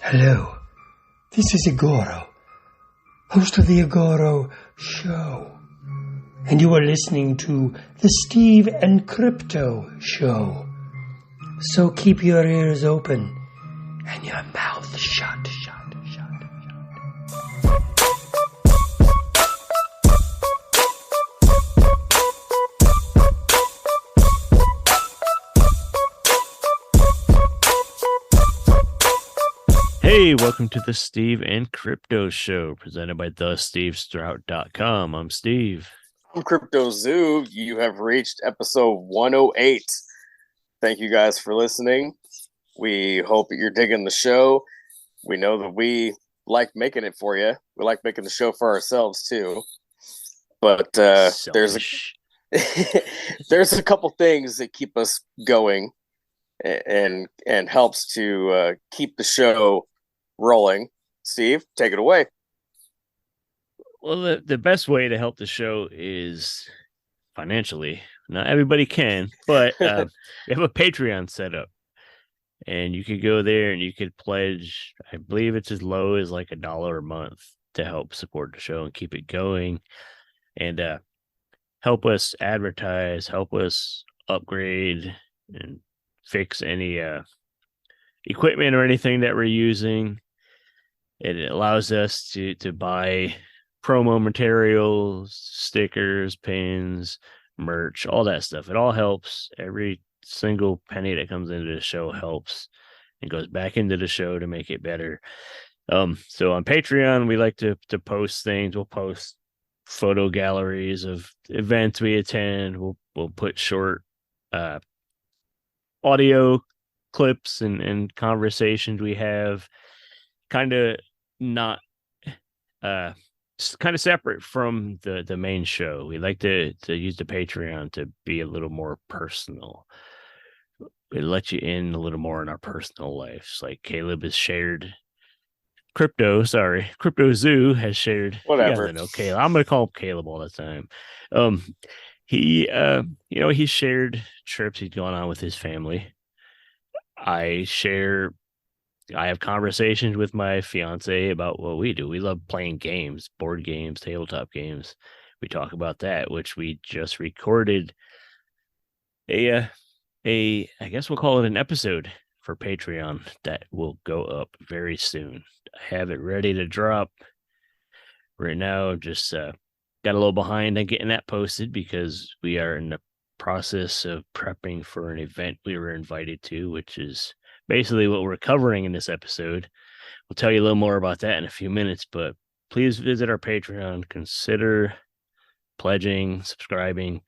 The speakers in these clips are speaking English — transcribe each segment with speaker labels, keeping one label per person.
Speaker 1: Hello, this is Igoro, host of the Igoro Show, and you are listening to the Steve and Crypto Show. So keep your ears open and your mouth shut.
Speaker 2: Hey, welcome to the Steve and Crypto Show, presented by thestevestrout.com. I'm Steve.
Speaker 3: I'm Crypto Zoo. You have reached episode 108. Thank you guys for listening. We hope that you're digging the show. We know that we like making it for you. We like making the show for ourselves too. But there's a couple things that keep us going and helps to keep the show rolling. Steve, take it away.
Speaker 2: Well, the best way to help the show is financially. Not everybody can, but we have a Patreon set up. And you could go there and you could pledge, I believe it's as low as like $1 a month to help support the show and keep it going. And help us advertise, help us upgrade and fix any equipment or anything that we're using. It allows us to buy promo materials, stickers, pins, merch, all that stuff. It all helps. Every single penny that comes into the show helps and goes back into the show to make it better. So on Patreon, we like to post things. We'll post photo galleries of events we attend. We'll put short audio clips and conversations we have, kind of not kind of separate from the main show. We like to use the Patreon to be a little more personal. We let you in a little more in our personal lives. Like Caleb has shared Crypto Zoo has shared.
Speaker 3: Whatever.
Speaker 2: Know Caleb. I'm gonna call him Caleb all the time. He's shared trips he's gone on with his family. I have conversations with my fiance about what we do. We love playing games, board games, tabletop games. We talk about that, which we just recorded I guess we'll call it an episode for Patreon that will go up very soon. I have it ready to drop right now. Just got a little behind on getting that posted because we are in the process of prepping for an event we were invited to, which is basically what we're covering in this episode. We'll tell you a little more about that in a few minutes, but please visit our Patreon. Consider pledging, subscribing.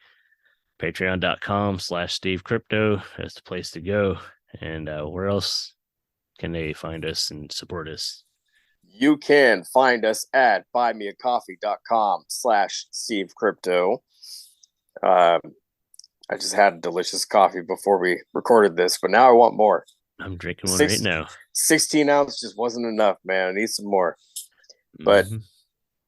Speaker 2: Patreon.com/SteveCrypto. That's the place to go. And where else can they find us and support us?
Speaker 3: You can find us at buymeacoffee.com/SteveCrypto. I just had delicious coffee before we recorded this, but now I want more.
Speaker 2: I'm drinking one right now.
Speaker 3: 16 ounce just wasn't enough, man. I need some more. But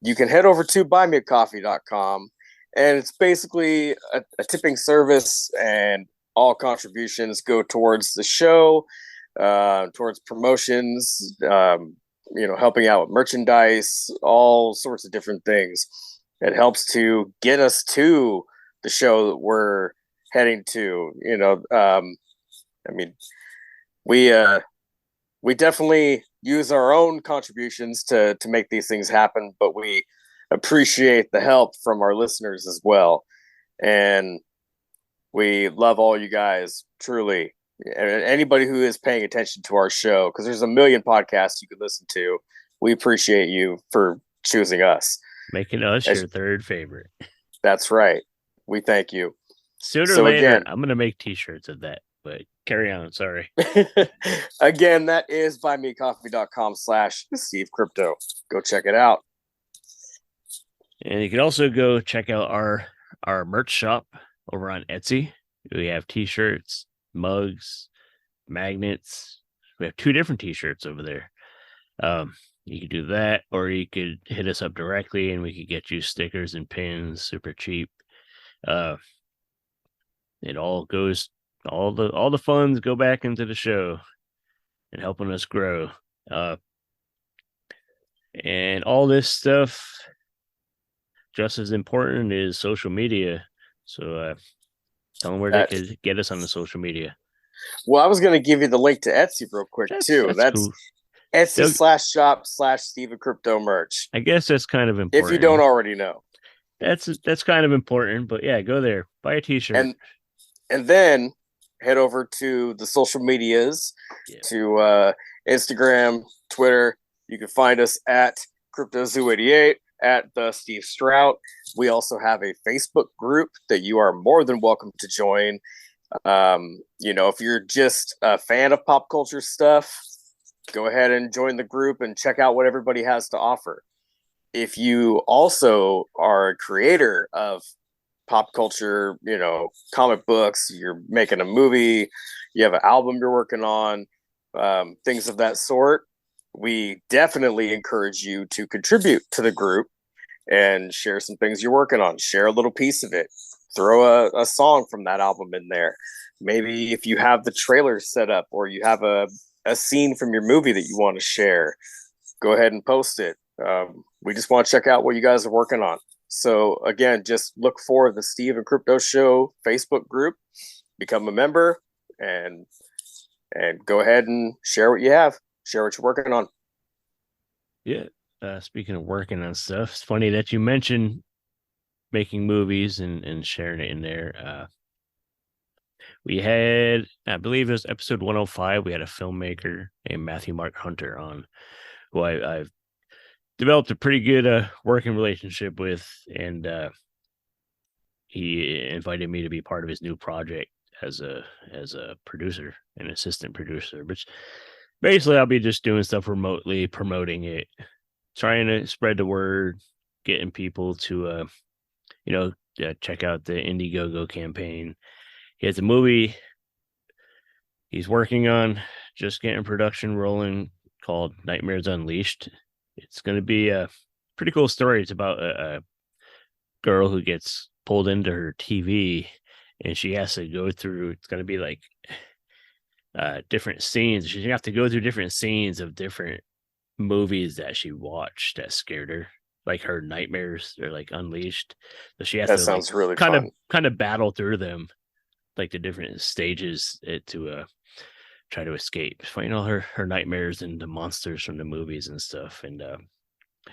Speaker 3: you can head over to buymeacoffee.com, and it's basically a tipping service, and all contributions go towards the show, towards promotions, helping out with merchandise, all sorts of different things. It helps to get us to the show that we're heading to. We definitely use our own contributions to make these things happen, but we appreciate the help from our listeners as well. And we love all you guys, truly. Anybody who is paying attention to our show, because there's a million podcasts you could listen to. We appreciate you for choosing us.
Speaker 2: Making us your third favorite.
Speaker 3: That's right. We thank you.
Speaker 2: Sooner or later, I'm going to make t-shirts of that, but carry on. Sorry.
Speaker 3: Again, that is buymeacoffee.com/SteveCrypto. Go check it out.
Speaker 2: And you can also go check out our merch shop over on Etsy. We have t-shirts, mugs, magnets. We have 2 different t-shirts over there. You could do that, or you could hit us up directly and we could get you stickers and pins super cheap. It all goes, all the funds go back into the show and helping us grow. And all this stuff, just as important, is social media. So tell them where they could get us on the social media.
Speaker 3: Well, I was going to give you the link to Etsy real quick, too. That's cool. Etsy.com/shop/Steve and Crypto merch.
Speaker 2: I guess that's kind of important.
Speaker 3: If you don't already know.
Speaker 2: That's kind of important, but yeah, go there, buy a t-shirt.
Speaker 3: And then head over to the social medias, to Instagram, Twitter. You can find us at CryptoZoo88, at the Steve Strout. We also have a Facebook group that you are more than welcome to join. If you're just a fan of pop culture stuff, go ahead and join the group and check out what everybody has to offer. If you also are a creator of pop culture, comic books, you're making a movie, you have an album you're working on, things of that sort, we definitely encourage you to contribute to the group and share some things you're working on. Share a little piece of it. Throw a song from that album in there. Maybe if you have the trailer set up or you have a scene from your movie that you want to share, go ahead and post it. We just want to check out what you guys are working on. So again, just look for the Steve and Crypto Show Facebook group, become a member, and go ahead and share what you have. Share what you're working on.
Speaker 2: Yeah. Speaking of working on stuff, it's funny that you mentioned making movies and sharing it in there. We had, I believe it was episode 105, we had a filmmaker named Matthew Mark Hunter on, who I've developed a pretty good working relationship with, and he invited me to be part of his new project as a producer, an assistant producer, which basically I'll be just doing stuff remotely, promoting it, trying to spread the word, getting people to check out the Indiegogo campaign. He has a movie he's working on, just getting production rolling, called Nightmares Unleashed. It's going to be a pretty cool story. It's about a girl who gets pulled into her TV, and she has to go through, it's going to be like different scenes. She's going to have to go through different scenes of different movies that she watched that scared her, like her nightmares. They're like unleashed. So she has
Speaker 3: that
Speaker 2: to
Speaker 3: sounds really
Speaker 2: kind of battle through them, like the different stages to try to escape, fighting all her nightmares and the monsters from the movies and stuff. And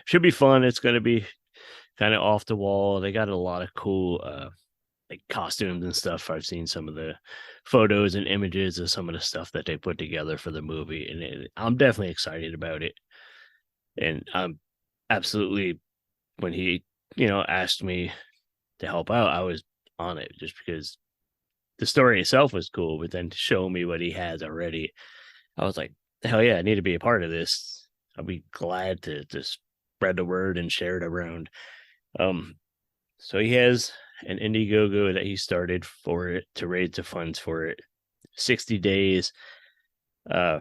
Speaker 2: should be fun. It's going to be kind of off the wall. They got a lot of cool like costumes and stuff. I've seen some of the photos and images of some of the stuff that they put together for the movie, and I'm definitely excited about it. And I'm absolutely, when he asked me to help out, I was on it, just because the story itself was cool, but then to show me what he has already, I was like, hell yeah, I need to be a part of this. I'll be glad to spread the word and share it around. So he has an Indiegogo that he started for it to raise the funds for it. 60 days. I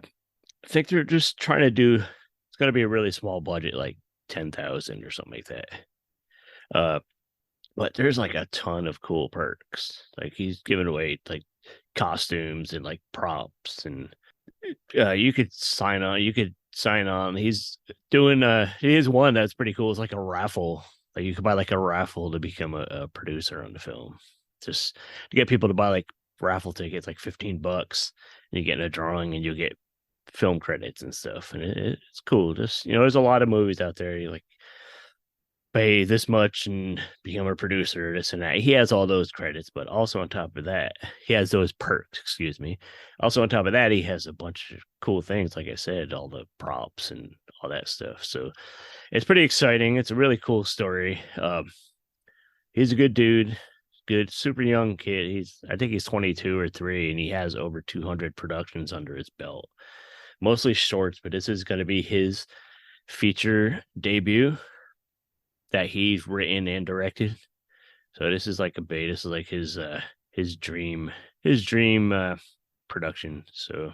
Speaker 2: think they're just trying to do, it's going to be a really small budget, like 10,000 or something like that. But there's like a ton of cool perks. Like he's giving away like costumes and like props, and you could sign on. He's doing he has one that's pretty cool. It's like a raffle. Like you could buy like a raffle to become a producer on the film. Just to get people to buy like raffle tickets, like $15, and you get in a drawing and you get film credits and stuff. And it's cool. Just there's a lot of movies out there. You like pay this much and become a producer, this and that. He has all those credits, but also on top of that, he has those perks, excuse me. Also on top of that, he has a bunch of cool things, like I said, all the props and all that stuff. So it's pretty exciting. It's a really cool story. He's a good dude, good, super young kid. I think he's 22 or 3, and he has over 200 productions under his belt. Mostly shorts, but this is going to be his feature debut that he's written and directed. So this is like a beta. This is like his dream production. So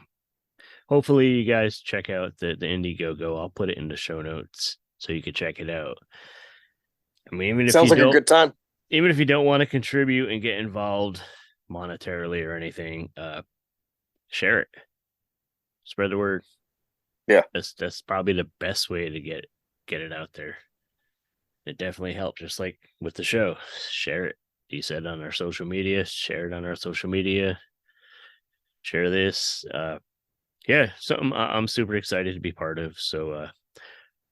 Speaker 2: hopefully you guys check out the Indiegogo. I'll put it in the show notes so you can check it out. I mean, even if
Speaker 3: sounds like a good time.
Speaker 2: Even if you don't want to contribute and get involved monetarily or anything, share it. Spread the word.
Speaker 3: Yeah.
Speaker 2: That's probably the best way to get it out there. It definitely helped, just like with the show. Share it. You said on our social media, share it on our social media. Share this. Yeah, something I'm super excited to be part of. So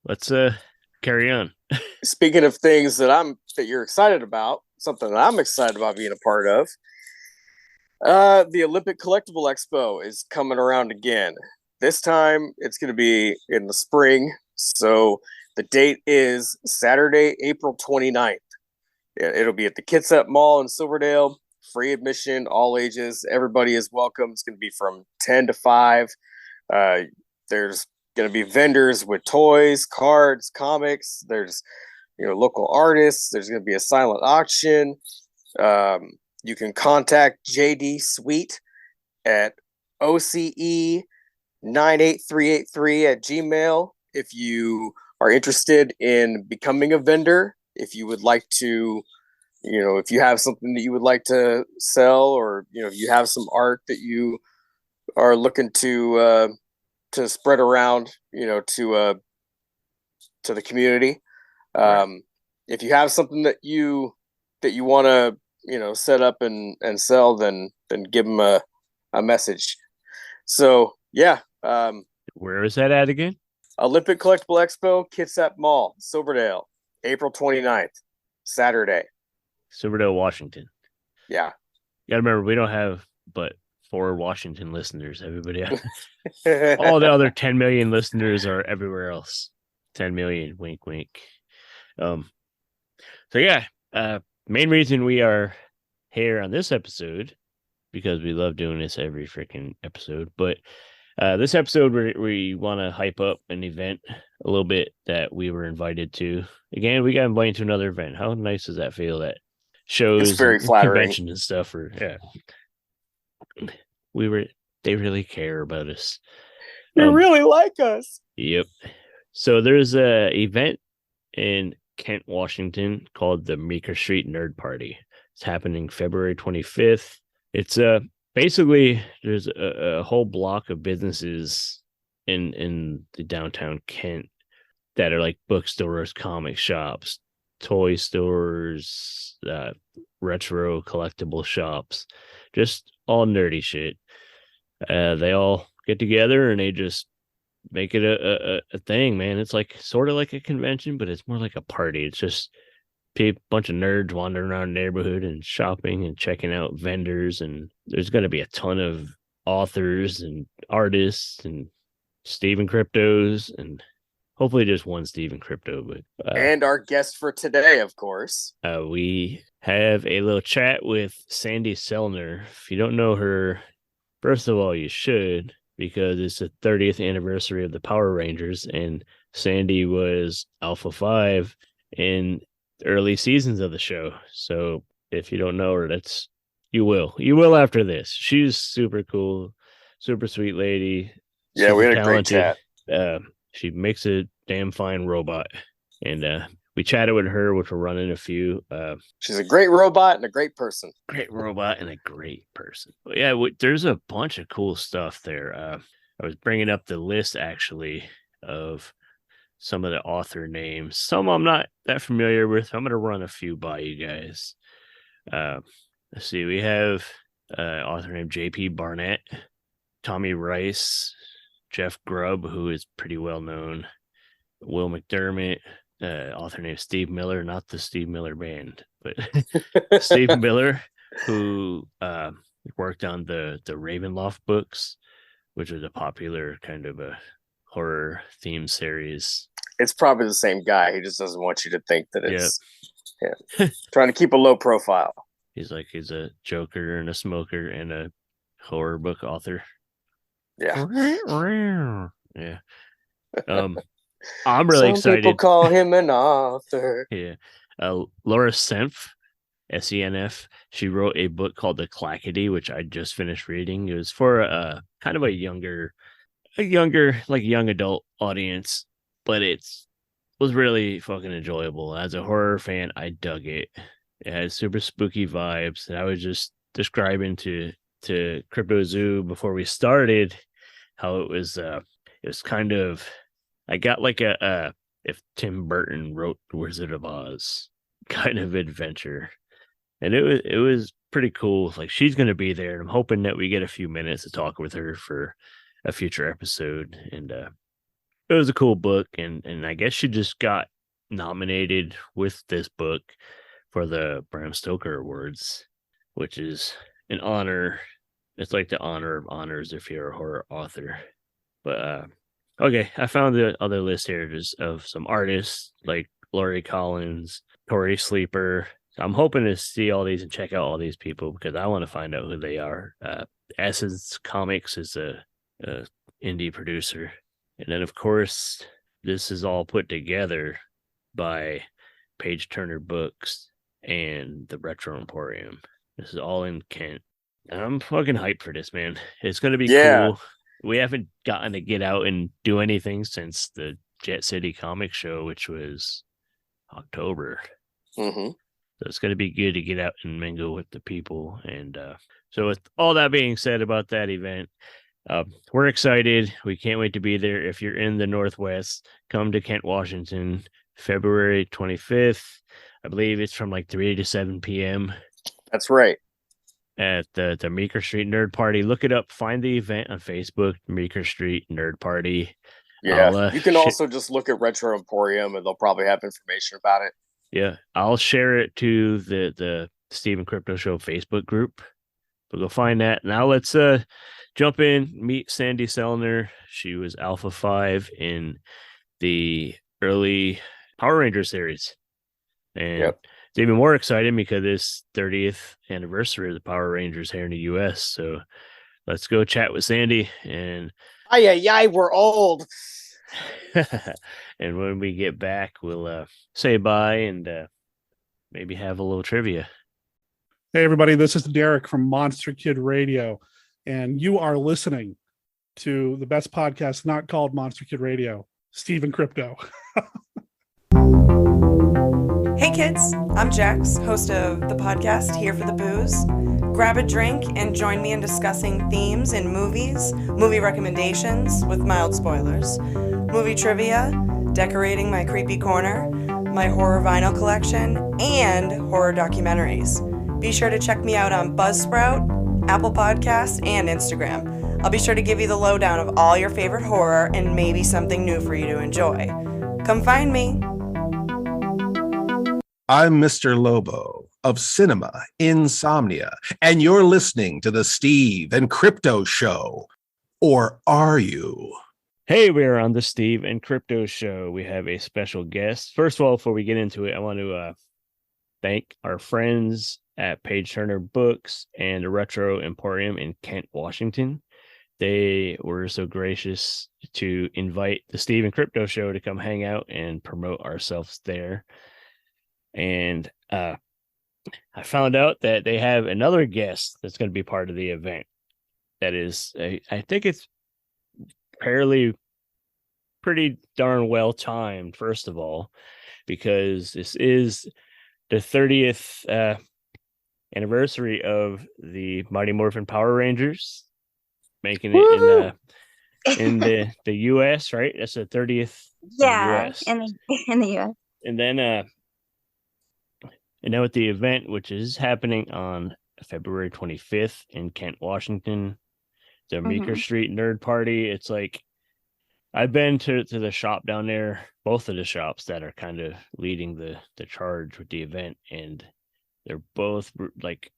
Speaker 2: let's carry on.
Speaker 3: Speaking of things that you're excited about, something that I'm excited about being a part of. The Olympic Collectible Expo is coming around again. This time it's going to be in the spring. So the date is Saturday, April 29th. It'll be at the Kitsap Mall in Silverdale. Free admission, all ages. Everybody is welcome. It's going to be from 10 to 5. There's going to be vendors with toys, cards, comics. There's local artists. There's going to be a silent auction. You can contact JD Sweet at OCE98383 at Gmail if you are interested in becoming a vendor. If you would like to, if you have something that you would like to sell, or if you have some art that you are looking to spread around, to the community. Right. If you have something that you want to set up and sell, then give them a message. So yeah.
Speaker 2: Where is that at again?
Speaker 3: Olympic Collectible Expo, Kitsap Mall, Silverdale, April 29th, Saturday.
Speaker 2: Silverdale, Washington.
Speaker 3: Yeah.
Speaker 2: You gotta remember, we don't have but 4 Washington listeners. Everybody else. All the other 10 million listeners are everywhere else. 10 million, wink wink. So yeah, main reason we are here on this episode, because we love doing this every freaking episode, but this episode we want to hype up an event a little bit that we were invited to. Again, we got invited to another event. How nice does that feel? That shows,
Speaker 3: it's very flattering,
Speaker 2: conventions and stuff. They really care about us.
Speaker 3: They really like us.
Speaker 2: Yep. So there's a event in Kent, Washington called the Meeker Street Nerd Party. It's happening February 25th. It's basically there's a whole block of businesses in the downtown Kent that are like bookstores, comic shops, toy stores, retro collectible shops, just all nerdy shit. They all get together and they just make it a thing, man. It's like sort of like a convention, but it's more like a party. It's just a bunch of nerds wandering around the neighborhood and shopping and checking out vendors. And there's going to be a ton of authors and artists and Steven Cryptos, and hopefully just one Steven Crypto. But
Speaker 3: and our guest for today, of course,
Speaker 2: we have a little chat with Sandi Sellner. If you don't know her, first of all, you should, because it's the 30th anniversary of the Power Rangers, and Sandi was Alpha 5 in the early seasons of the show. So if you don't know her, you will after this. She's super cool, super sweet lady.
Speaker 3: Yeah, we had a great chat.
Speaker 2: She makes a damn fine robot, and we chatted with her, which we're running a few.
Speaker 3: She's a great robot and a great person.
Speaker 2: Great robot and a great person. But yeah, there's a bunch of cool stuff there. I was bringing up the list, actually, of some of the author names. Some I'm not that familiar with. I'm going to run a few by you guys. Let's see. We have author named J.P. Barnett, Tommy Rice, Jeff Grubb, who is pretty well known, Will McDermott, author named Steve Miller, not the Steve Miller Band, but Steve Miller, who worked on the Ravenloft books, which was a popular kind of a horror theme series.
Speaker 3: It's probably the same guy. He just doesn't want you to think that it's trying to keep a low profile.
Speaker 2: He's a joker and a smoker and a horror book author.
Speaker 3: Yeah.
Speaker 2: Yeah. I'm really excited.
Speaker 3: People call him an author.
Speaker 2: Yeah. Laura Senf, SENF. She wrote a book called The Clackety, which I just finished reading. It was for kind of a younger, like young adult audience, but was really fucking enjoyable. As a horror fan, I dug it. It had super spooky vibes, and I was just describing to Crypto Zoo before we started how it was it was kind of, I got like a if Tim Burton wrote Wizard of Oz kind of adventure. And it was pretty cool. Like, she's going to be there. And I'm hoping that we get a few minutes to talk with her for a future episode. And it was a cool book. And I guess she just got nominated with this book for the Bram Stoker Awards, which is an honor. It's like the honor of honors if you're a horror author. But okay, I found the other list here just of some artists like Laurie Collins, Tori Sleeper. I'm hoping to see all these and check out all these people because I want to find out who they are. Essence Comics is a indie producer. And then, of course, this is all put together by Page Turner Books and the Retro Emporium. This is all in Kent. And I'm fucking hyped for this, man. It's going to be cool. We haven't gotten to get out and do anything since the Jet City Comic Show, which was October.
Speaker 3: Mm-hmm.
Speaker 2: So it's going to be good to get out and mingle with the people. And so with all that being said about that event, we're excited. We can't wait to be there. If you're in the Northwest, come to Kent, Washington, February 25th. I believe it's from like 3 to 7 p.m.
Speaker 3: That's right.
Speaker 2: At the Meeker Street Nerd Party. Look it up. Find the event on Facebook, Meeker Street Nerd Party.
Speaker 3: Yeah, you can also just look at Retro Emporium and they'll probably have information about it.
Speaker 2: Yeah, I'll share it to the Steve & Crypto Show Facebook group. But go find that. Now let's jump in, meet Sandi Sellner. She was Alpha 5 in the early Power Rangers series. And it's even more exciting because it's 30th anniversary of the Power Rangers here in the U.S. So let's go chat with Sandi. And
Speaker 3: we're old.
Speaker 2: And when we get back, we'll say bye and maybe have a little trivia.
Speaker 4: Hey, everybody, this is Derek from Monster Kid Radio, and you are listening to the best podcast not called Monster Kid Radio, Steve & Crypto.
Speaker 5: Hey kids, I'm Jax, host of the podcast Here for the Booze. Grab a drink and join me in discussing themes in movies, movie recommendations with mild spoilers, movie trivia, decorating my creepy corner, my horror vinyl collection, and horror documentaries. Be sure to check me out on Buzzsprout, Apple Podcasts, and Instagram. I'll be sure to give you the lowdown of all your favorite horror and maybe something new for you to enjoy. Come find me.
Speaker 6: I'm Mr. Lobo of Cinema Insomnia, and you're listening to the Steve & Crypto Show. Or are you?
Speaker 2: Hey, we're on the Steve & Crypto Show. We have a special guest. First of all, before we get into it, I want to thank our friends at Page Turner Books and the Retro Emporium in Kent, Washington. They were so gracious to invite the Steve & Crypto Show to come hang out and promote ourselves there. And I found out that they have another guest that's going to be part of the event. That is, I think it's pretty darn well timed, first of all, because this is the 30th anniversary of the Mighty Morphin Power Rangers, making it in the U.S., right? That's the 30th.
Speaker 7: Yeah, in the U.S.
Speaker 2: And then and now at the event, which is happening on February 25th in Kent, Washington, the Meeker Street Nerd Party. It's like, I've been to the shop down there, both of the shops that are kind of leading the charge with the event, and they're both like,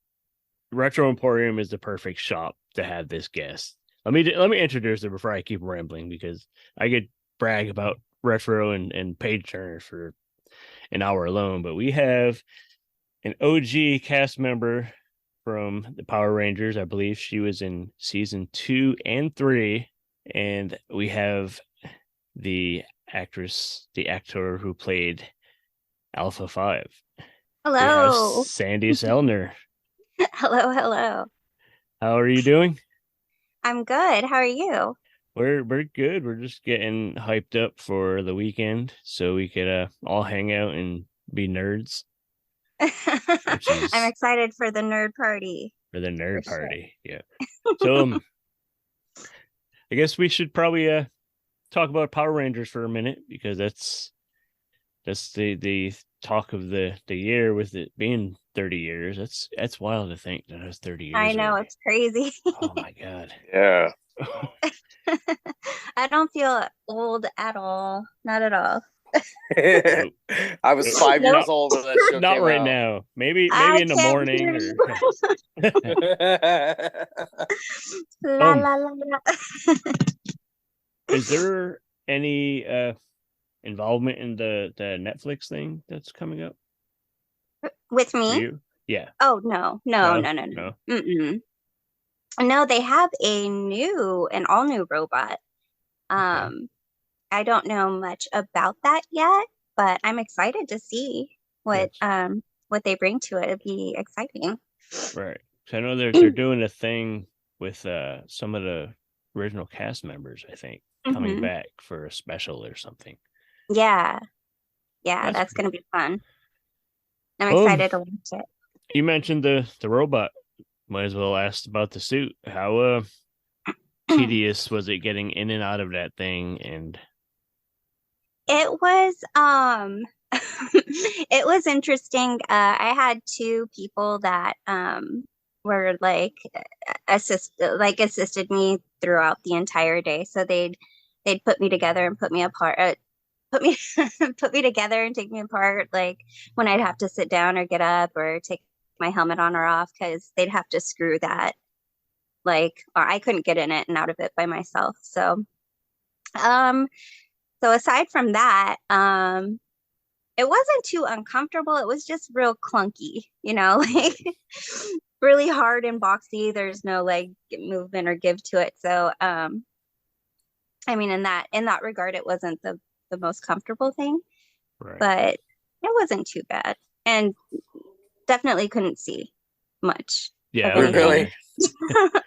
Speaker 2: Retro Emporium is the perfect shop to have this guest. Let me introduce her before I keep rambling, because I could brag about Retro and Page Turner for an hour alone, but we have an OG cast member from the Power Rangers. I believe she was in season 2 and 3. And we have the actor who played Alpha 5.
Speaker 7: Hello.
Speaker 2: Sandi Sellner.
Speaker 7: Hello.
Speaker 2: How are you doing?
Speaker 7: I'm good. How are you?
Speaker 2: We're good. We're just getting hyped up for the weekend so we could all hang out and be nerds.
Speaker 7: I'm excited for the nerd party.
Speaker 2: For the nerd party, sure. Yeah. So I guess we should probably talk about Power Rangers for a minute, because that's the talk of the year, with it being 30 years. That's wild to think that it was 30 years.
Speaker 7: I know,
Speaker 2: already.
Speaker 7: it's crazy.
Speaker 2: Oh my god.
Speaker 3: Yeah.
Speaker 7: I don't feel old at all. Not at all.
Speaker 3: I was 5 years old when that show
Speaker 2: Not
Speaker 3: came
Speaker 2: right
Speaker 3: out.
Speaker 2: now. Maybe
Speaker 7: I
Speaker 2: in the
Speaker 7: can't
Speaker 2: morning.
Speaker 7: hear
Speaker 2: Or...
Speaker 7: La, la, la, la.
Speaker 2: Is there any involvement in the Netflix thing that's coming up
Speaker 7: With
Speaker 2: for
Speaker 7: me?
Speaker 2: you? Yeah.
Speaker 7: Oh, no. Mm-mm. No, they have an all new robot. I don't know much about that yet, but I'm excited to see what they bring to it. It'd be exciting.
Speaker 2: Right. So I know they're doing a thing with some of the original cast members, I think, coming back for a special or something.
Speaker 7: Yeah, that's gonna be fun. I'm excited to watch it.
Speaker 2: You mentioned the robot. Might as well ask about the suit. How tedious was it getting in and out of that thing? And
Speaker 7: it was it was interesting. I had two people that were like assisted me throughout the entire day. So they'd put me together and put me apart. Put me together and take me apart, like when I'd have to sit down or get up or take my helmet on or off, because they'd have to screw that, or I couldn't get in it and out of it by myself. So aside from that, it wasn't too uncomfortable. It was just real clunky, like really hard and boxy. There's no like movement or give to it. So I mean, in that regard, it wasn't the most comfortable thing,
Speaker 2: right.
Speaker 7: But it wasn't too bad, and definitely couldn't see much.
Speaker 2: Yeah,
Speaker 3: really.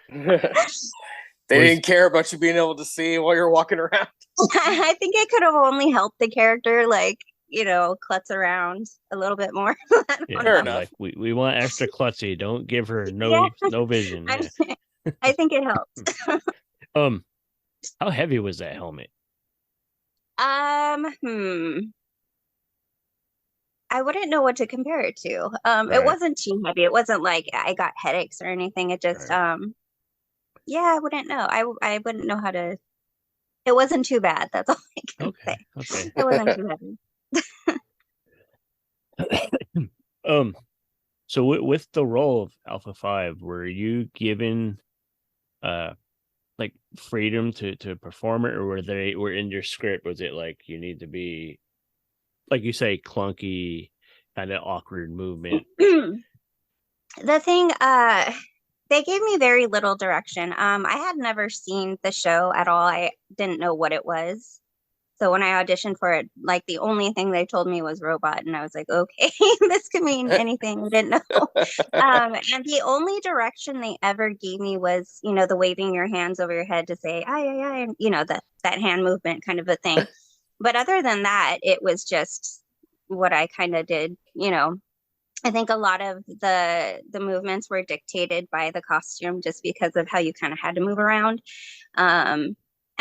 Speaker 3: They didn't care about you being able to see while you're walking around.
Speaker 7: I think it could have only helped the character, klutz around a little bit more.
Speaker 3: Fair enough.
Speaker 2: Like we want extra klutzy. Don't give her no vision. Yeah.
Speaker 7: I think it helped.
Speaker 2: How heavy was that helmet?
Speaker 7: I wouldn't know what to compare it to.
Speaker 2: Right.
Speaker 7: It wasn't too heavy. It wasn't like I got headaches or anything. It just,
Speaker 2: right.
Speaker 7: I wouldn't know. I wouldn't know how to. It wasn't too bad. That's all I can say.
Speaker 2: Okay.
Speaker 7: It wasn't too heavy.
Speaker 2: So with the role of Alpha 5, were you given like freedom to perform it, or were in your script, was it like you need to be, like you say, clunky, kind of awkward movement?
Speaker 7: The thing, they gave me very little direction. I had never seen the show at all. I didn't know what it was. So when I auditioned for it, like the only thing they told me was robot, and I was like, okay, this could mean anything. I didn't know. And the only direction they ever gave me was, the waving your hands over your head to say, aye, and that hand movement kind of a thing. But other than that, it was just what I kind of did. I think a lot of the movements were dictated by the costume, just because of how you kind of had to move around.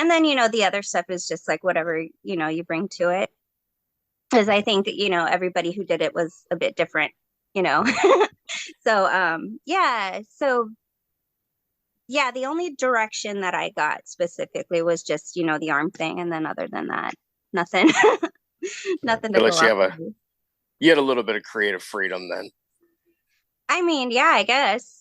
Speaker 7: And then, the other stuff is just like whatever, you bring to it. Because I think, everybody who did it was a bit different, So, the only direction that I got specifically was just, the arm thing. And then other than that, nothing. Nothing to go off.
Speaker 3: You had a little bit of creative freedom then.
Speaker 7: I mean, yeah, I guess.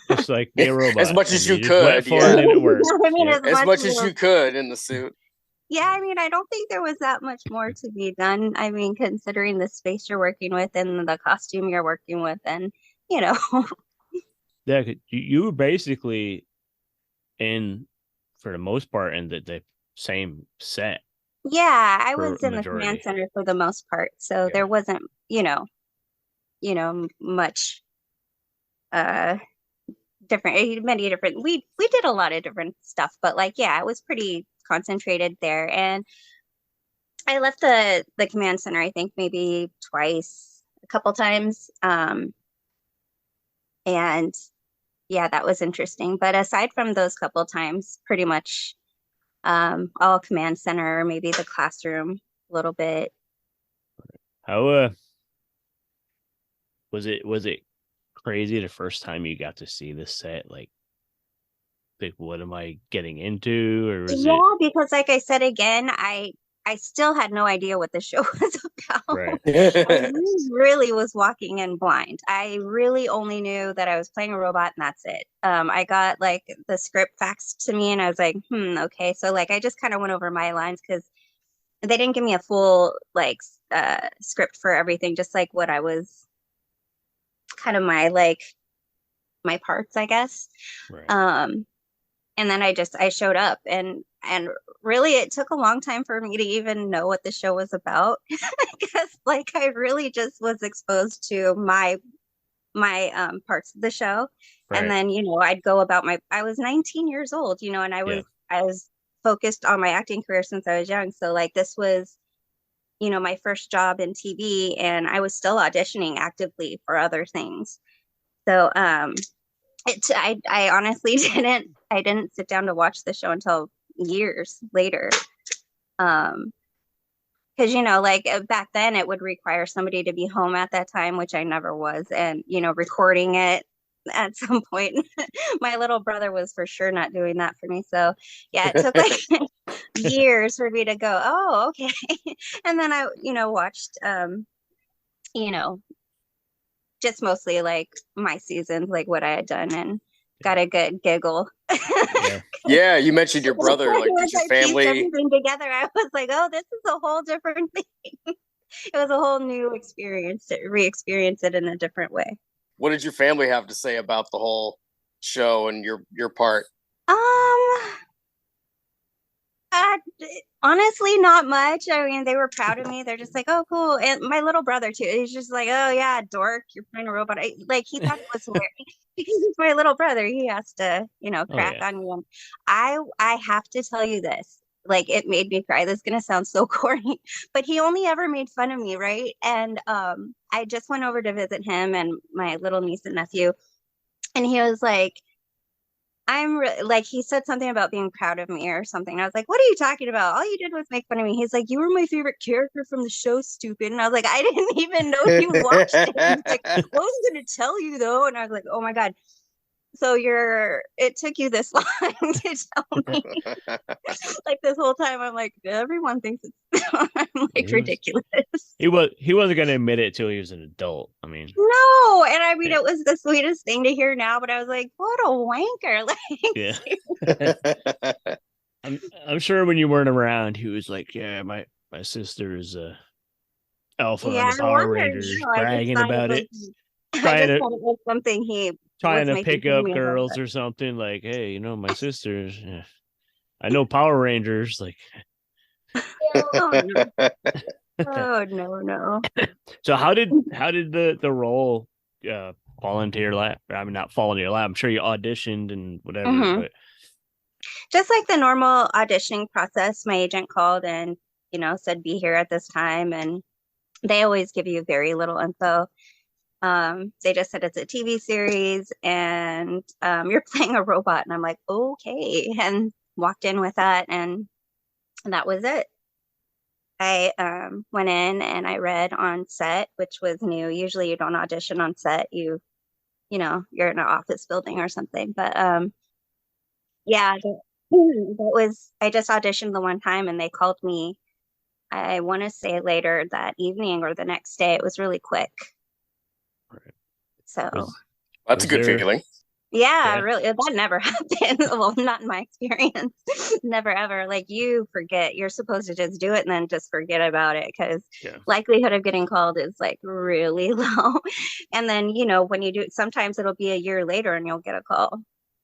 Speaker 2: Just like be a robot.
Speaker 3: As much as you could.
Speaker 2: Went for it and it worked.
Speaker 7: I mean,
Speaker 3: as much as you could in the suit.
Speaker 7: Yeah, I mean, I don't think there was that much more to be done. I mean, considering the space you're working with and the costume you're working with, and
Speaker 2: Yeah, you were basically for the most part, in the same set.
Speaker 7: Yeah, I was in the command center for the most part, so there wasn't, much many different. We did a lot of different stuff, but it was pretty concentrated there. And I left the command center, I think maybe twice, a couple times, and that was interesting. But aside from those couple times, pretty much all command center, maybe the classroom a little bit.
Speaker 2: How was it crazy the first time you got to see this set? Like what am I getting into? Or was
Speaker 7: Yeah,
Speaker 2: it
Speaker 7: because like I said again, I still had no idea what the show was about.
Speaker 2: right?
Speaker 7: I really was walking in blind. I really only knew that I was playing a robot and that's it. I got like the script faxed to me and I was like, okay. So like I just kind of went over my lines because they didn't give me a full like script for everything, just like what I was kind of my parts, I guess.
Speaker 2: Right.
Speaker 7: And then I showed up and really it took a long time for me to even know what the show was about. Because like I really just was exposed to my parts of the show.
Speaker 2: Right.
Speaker 7: And then, I'd go about I was 19 years old, and I was focused on my acting career since I was young. So like this was, my first job in TV and I was still auditioning actively for other things. So I honestly didn't sit down to watch the show until years later. Because, like back then it would require somebody to be home at that time, which I never was. And, recording it at some point, my little brother was for sure not doing that for me. So yeah, it took like years for me to go, oh, okay. And then I, watched, just mostly like my seasons, like what I had done, and got a good giggle.
Speaker 3: Yeah, you mentioned your brother. Like, did your family
Speaker 7: everything together? I was like, oh, this is a whole different thing. It was a whole new experience to re-experience it in a different way.
Speaker 3: What did your family have to say about the whole show and your part?
Speaker 7: Honestly, not much. I mean, they were proud of me. They're just like, oh, cool. And my little brother too. He's just like, oh yeah, dork, you're playing a robot. He thought it was hilarious because he's my little brother. He has to, crack on me. And I have to tell you this. Like, it made me cry. This is gonna sound so corny, but he only ever made fun of me, right? And I just went over to visit him and my little niece and nephew, and he was like, he said something about being proud of me or something. I was like, what are you talking about? All you did was make fun of me. He's like, you were my favorite character from the show, stupid. And I was like, I didn't even know you watched it. He's like, I was going to tell you though. And I was like, oh my God. So it took you this long to tell me. Like this whole time, I'm like, everyone thinks it's ridiculous.
Speaker 2: He wasn't going to admit it till he was an adult. I mean,
Speaker 7: no, and I mean it was the sweetest thing to hear now. But I was like, what a wanker! Like,
Speaker 2: yeah. I'm sure when you weren't around, he was like, yeah, my sister's alpha on the Power Rangers, bragging about it.
Speaker 7: I just thought it was something he
Speaker 2: trying to pick up girls or something, like, hey, my sisters, I know Power Rangers, like.
Speaker 7: Oh no.
Speaker 2: So how did the role fall into your lap? I mean, not fall into your lap. I'm sure you auditioned and whatever, but
Speaker 7: just like the normal auditioning process, my agent called and said be here at this time, and they always give you very little info. They just said it's a TV series and you're playing a robot, and I'm like, okay, and walked in with that, and that was it. I went in and I read on set, which was new. Usually you don't audition on set. You're in an office building or something. But yeah, I just auditioned the one time and they called me, I want to say later that evening or the next day. It was really quick.
Speaker 2: Right.
Speaker 7: So
Speaker 3: that's a good feeling.
Speaker 7: Yeah, really. That never happened. Well, not in my experience. Never ever. Like, you forget. You're supposed to just do it and then just forget about it, because likelihood of getting called is like really low. And then, when you do it, sometimes it'll be a year later and you'll get a call.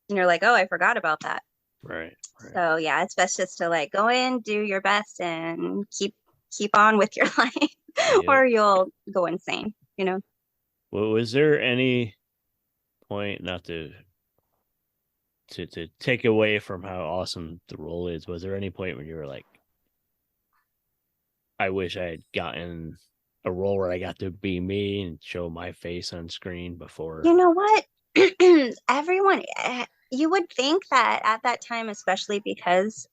Speaker 7: And you're like, oh, I forgot about that.
Speaker 2: Right.
Speaker 7: So yeah, it's best just to like go in, do your best, and keep on with your life, or you'll go insane.
Speaker 2: Well, was there any point, not to take away from how awesome the role is, was there any point when you were like, I wish I had gotten a role where I got to be me and show my face on screen before?
Speaker 7: You know what? Everyone, you would think that at that time, especially because,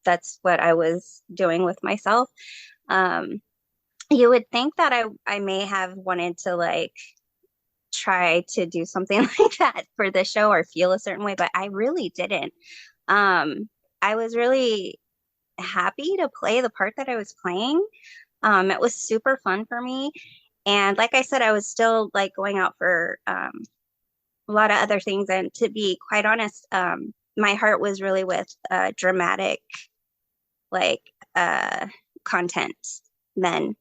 Speaker 7: that's what I was doing with myself. You would think that I may have wanted to like try to do something like that for the show or feel a certain way, but I really didn't. I was really happy to play the part that I was playing. It was super fun for me. And like I said, I was still like going out for a lot of other things. And to be quite honest, my heart was really with dramatic like content then.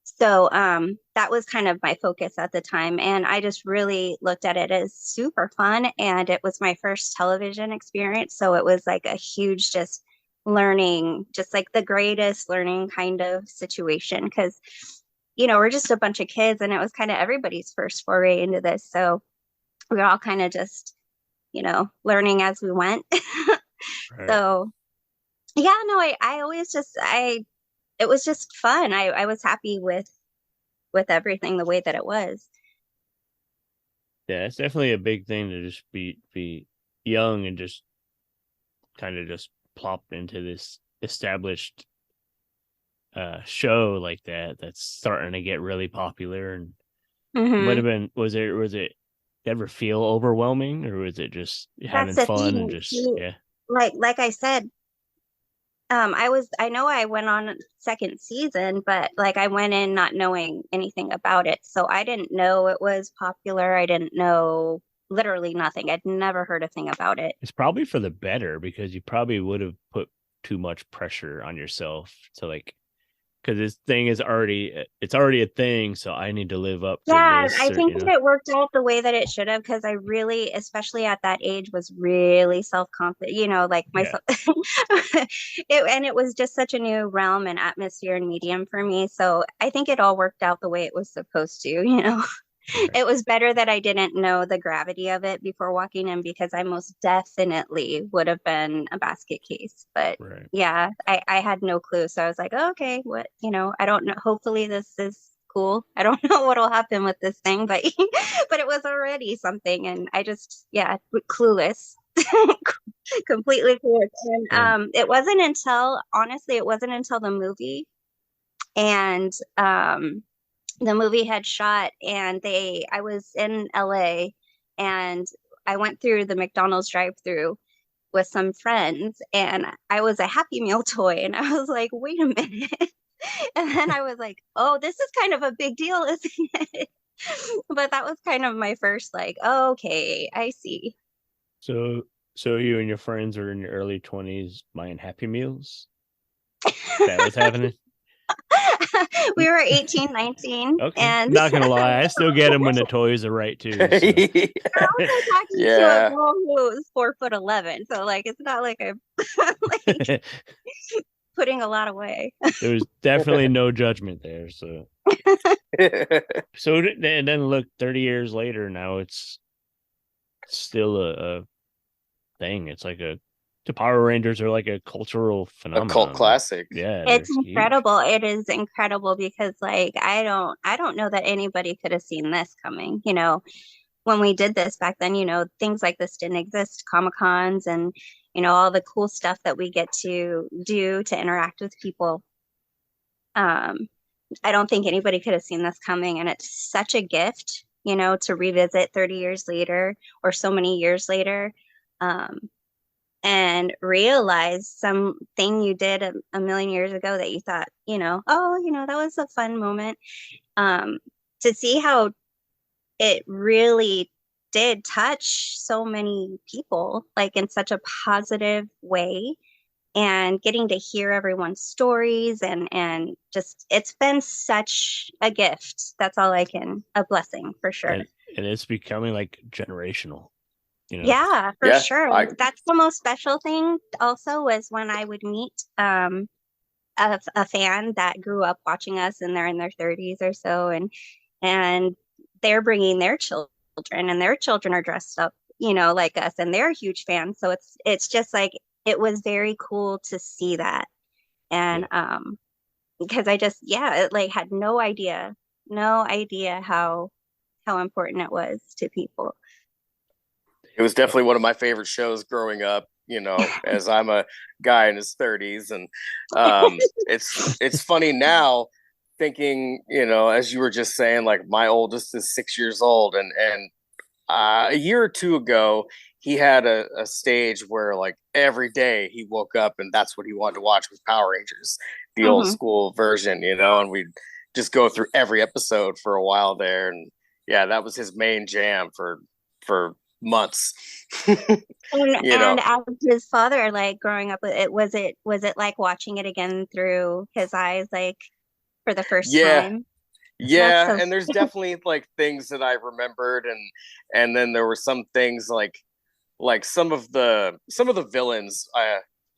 Speaker 7: So that was kind of my focus at the time. And I just really looked at it as super fun. And it was my first television experience. So it was like a huge just learning, just like the greatest learning kind of situation. Because, we're just a bunch of kids and it was kind of everybody's first foray into this. So we were all kind of just, learning as we went.
Speaker 2: Right.
Speaker 7: So yeah, no, I always just, it was just fun. I was happy with everything the way that it was.
Speaker 2: Yeah, it's definitely a big thing to just be young and just kind of just plop into this established show like that's starting to get really popular. And might have been, was it ever feel overwhelming, or was it just having
Speaker 7: That's the
Speaker 2: fun
Speaker 7: thing.
Speaker 2: and just yeah?
Speaker 7: Like I said, I know I went on second season, but like I went in not knowing anything about it. So I didn't know it was popular. I didn't know literally nothing. I'd never heard a thing about it.
Speaker 2: It's probably for the better, because you probably would have put too much pressure on yourself to like, because this thing is already a thing, so I need to live up to
Speaker 7: Yeah,
Speaker 2: this.
Speaker 7: I
Speaker 2: Or,
Speaker 7: think that it worked out the way that it should have, because I really, especially at that age, was really self-confident, like myself. And it was just such a new realm and atmosphere and medium for me. So I think it all worked out the way it was supposed to.
Speaker 2: Right.
Speaker 7: It was better that I didn't know the gravity of it before walking in, because I most definitely would have been a basket case. But
Speaker 2: Right.
Speaker 7: yeah, I had no clue. So I was like, oh, okay, what, I don't know. Hopefully this is cool. I don't know what'll happen with this thing, but but it was already something. And I just, clueless. Completely clueless. And it wasn't until the movie, and the movie had shot, and I was in LA, and I went through the McDonald's drive-through with some friends, and I was a Happy Meal toy, and I was like, wait a minute. And then I was like, oh, this is kind of a big deal, isn't it? But that was kind of my first like, oh, okay, I see.
Speaker 2: So you and your friends are in your early 20s buying Happy Meals? That was happening?
Speaker 7: We were 18, 19.
Speaker 2: Okay.
Speaker 7: And
Speaker 2: not gonna lie, I still get them when the toys are right too. So.
Speaker 7: I was talking to a girl who was 4'11", so like it's not like I'm like putting a lot away.
Speaker 2: There was definitely no judgment there. So and then look, 30 years later, now it's still a thing. It's like the Power Rangers are like a cultural phenomenon.
Speaker 3: A cult classic.
Speaker 2: Yeah,
Speaker 7: it's incredible. Huge. It is incredible, because like I don't know that anybody could have seen this coming. When we did this back then, things like this didn't exist, Comic-Cons and all the cool stuff that we get to do to interact with people. I don't think anybody could have seen this coming, and it's such a gift, to revisit 30 years later or so many years later. And realize something you did a million years ago that you thought, that was a fun moment. To see how it really did touch so many people, like in such a positive way, and getting to hear everyone's stories and just, it's been such a gift. That's all a blessing for sure.
Speaker 2: And it's becoming like generational.
Speaker 7: Yeah, for sure. That's the most special thing also, was when I would meet a fan that grew up watching us, and they're in their 30s or so, and they're bringing their children, and their children are dressed up, like us, and they're a huge fan. So it's just like, it was very cool to see that. And because I just like had no idea how important it was to people.
Speaker 3: It was definitely one of my favorite shows growing up, as I'm a guy in his 30s. And it's funny now thinking, as you were just saying, like my oldest is 6 years old, and a year or two ago, he had a stage where like every day he woke up and that's what he wanted to watch was Power Rangers, the old school version, and we'd just go through every episode for a while there. And yeah, that was his main jam for months.
Speaker 7: And as his father, like growing up with it, was it like watching it again through his eyes, like for the first time?
Speaker 3: Yeah, and there's definitely like things that I remembered, and then there were some things like some of the villains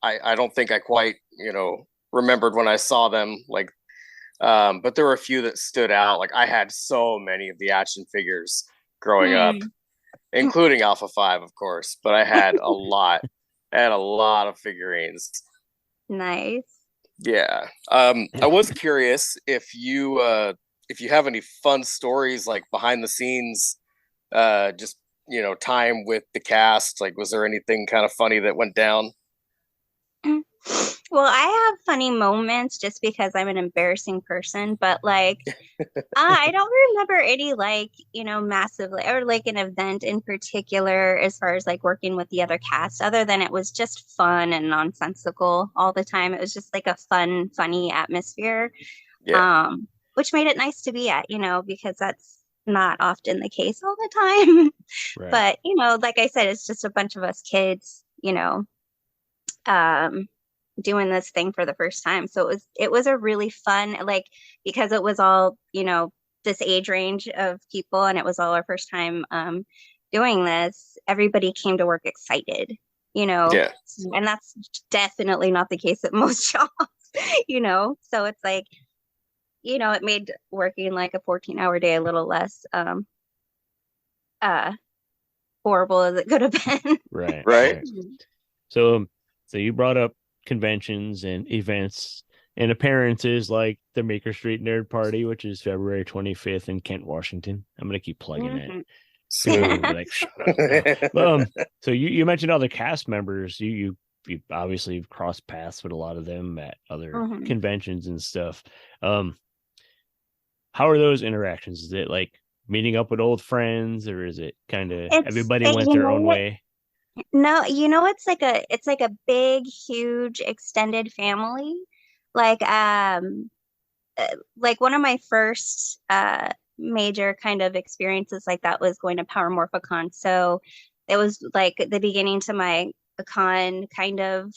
Speaker 3: I don't think I quite remembered when I saw them, like but there were a few that stood out. Like I had so many of the action figures growing up, including Alpha 5, of course, but I had a lot. I had a lot of figurines.
Speaker 7: Nice.
Speaker 3: Yeah. I was curious if you have any fun stories like behind the scenes, just time with the cast. Like, was there anything kind of funny that went down?
Speaker 7: Well, I have funny moments just because I'm an embarrassing person, but like I don't remember any like, massively or like an event in particular as far as like working with the other cast, other than it was just fun and nonsensical all the time. It was just like a fun, funny atmosphere.
Speaker 3: Yeah.
Speaker 7: Which made it nice to be at, because that's not often the case all the time.
Speaker 2: Right.
Speaker 7: But, like I said, it's just a bunch of us kids, doing this thing for the first time. So it was a really fun, like, because it was all, this age range of people and it was all our first time doing this, everybody came to work excited,
Speaker 3: Yeah.
Speaker 7: and that's definitely not the case at most jobs, so it's like, it made working like a 14-hour day a little less horrible as it could have been.
Speaker 2: Right. So you brought up conventions and events and appearances like the Meeker Street Nerd Party, which is February 25th in Kent, Washington. I'm going to keep plugging it. So, like, shut up. So you mentioned other cast members. You obviously crossed paths with a lot of them at other conventions and stuff. How are those interactions? Is it like meeting up with old friends, or is it kind of everybody went their own way?
Speaker 7: No, it's like a big, huge extended family. Like one of my first major kind of experiences like that was going to Power Morphicon. So it was like the beginning to my con kind of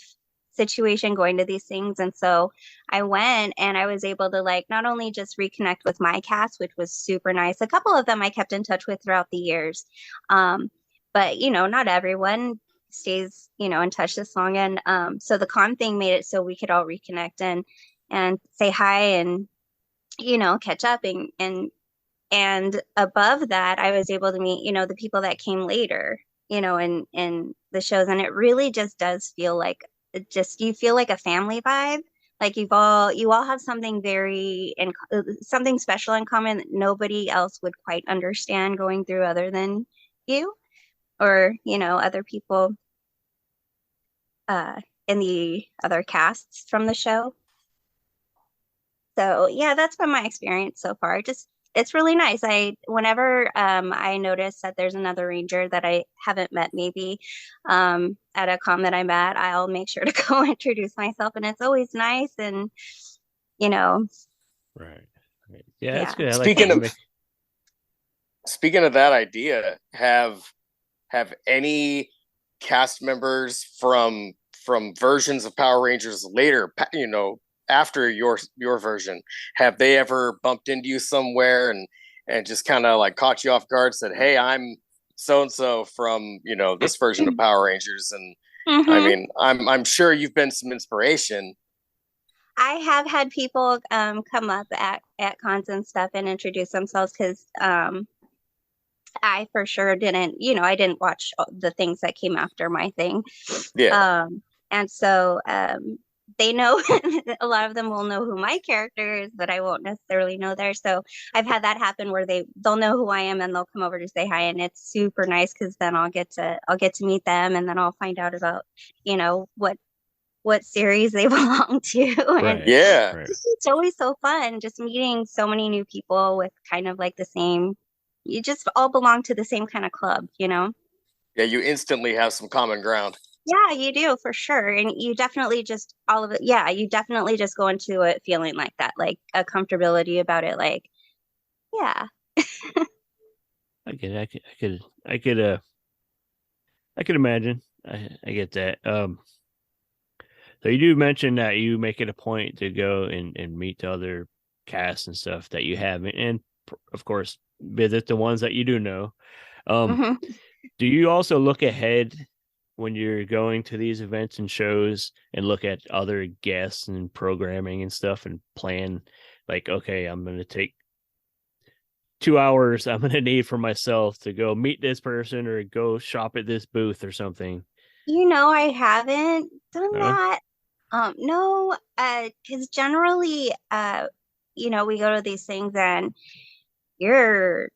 Speaker 7: situation going to these things. And so I went and I was able to like not only just reconnect with my cast, which was super nice. A couple of them I kept in touch with throughout the years. But not everyone stays, in touch this long. And so the con thing made it so we could all reconnect and say hi and, catch up and above that, I was able to meet, the people that came later, in the shows. And it really just does feel like you feel like a family vibe. Like you all have something something special in common that nobody else would quite understand going through other than you or, other people in the other casts from the show. So yeah, that's been my experience so far. It's really nice. Whenever I notice that there's another ranger that I haven't met, maybe at a con that I'm at, I'll make sure to go introduce myself, and it's always nice. And
Speaker 2: right. Yeah, that's good.
Speaker 3: Speaking of that idea, have any cast members from versions of Power Rangers later, after your version, have they ever bumped into you somewhere and just kind of like caught you off guard, said, "Hey, I'm so and so from this version of Power Rangers"? And I mean, I'm sure you've been some inspiration.
Speaker 7: I have had people come up at cons and stuff and introduce themselves because I for sure didn't, I didn't watch the things that came after my thing.
Speaker 3: Yeah.
Speaker 7: And so they know a lot of them will know who my character is, but I won't necessarily know theirs. So I've had that happen where they'll know who I am and they'll come over to say hi, and it's super nice because then I'll get to meet them, and then I'll find out about, what series they belong to.
Speaker 2: Right.
Speaker 7: And
Speaker 3: Yeah.
Speaker 2: Right.
Speaker 7: it's always so fun just meeting so many new people with kind of like the same, you just all belong to the same kind of club,
Speaker 3: Yeah, you instantly have some common ground.
Speaker 7: Yeah, you do for sure. And you definitely just you definitely just go into it feeling like that, like a comfortability about it. Like, yeah.
Speaker 2: I could imagine. I get that. So you do mention that you make it a point to go and meet the other casts and stuff that you have, and of course visit the ones that you do know.
Speaker 7: Mhm.
Speaker 2: Do you also look ahead when you're going to these events and shows and look at other guests and programming and stuff and plan, like, okay, I'm going to take 2 hours I'm going to need for myself to go meet this person or go shop at this booth or something?
Speaker 7: I haven't done
Speaker 2: No?
Speaker 7: that. No, because generally, we go to these things and you're,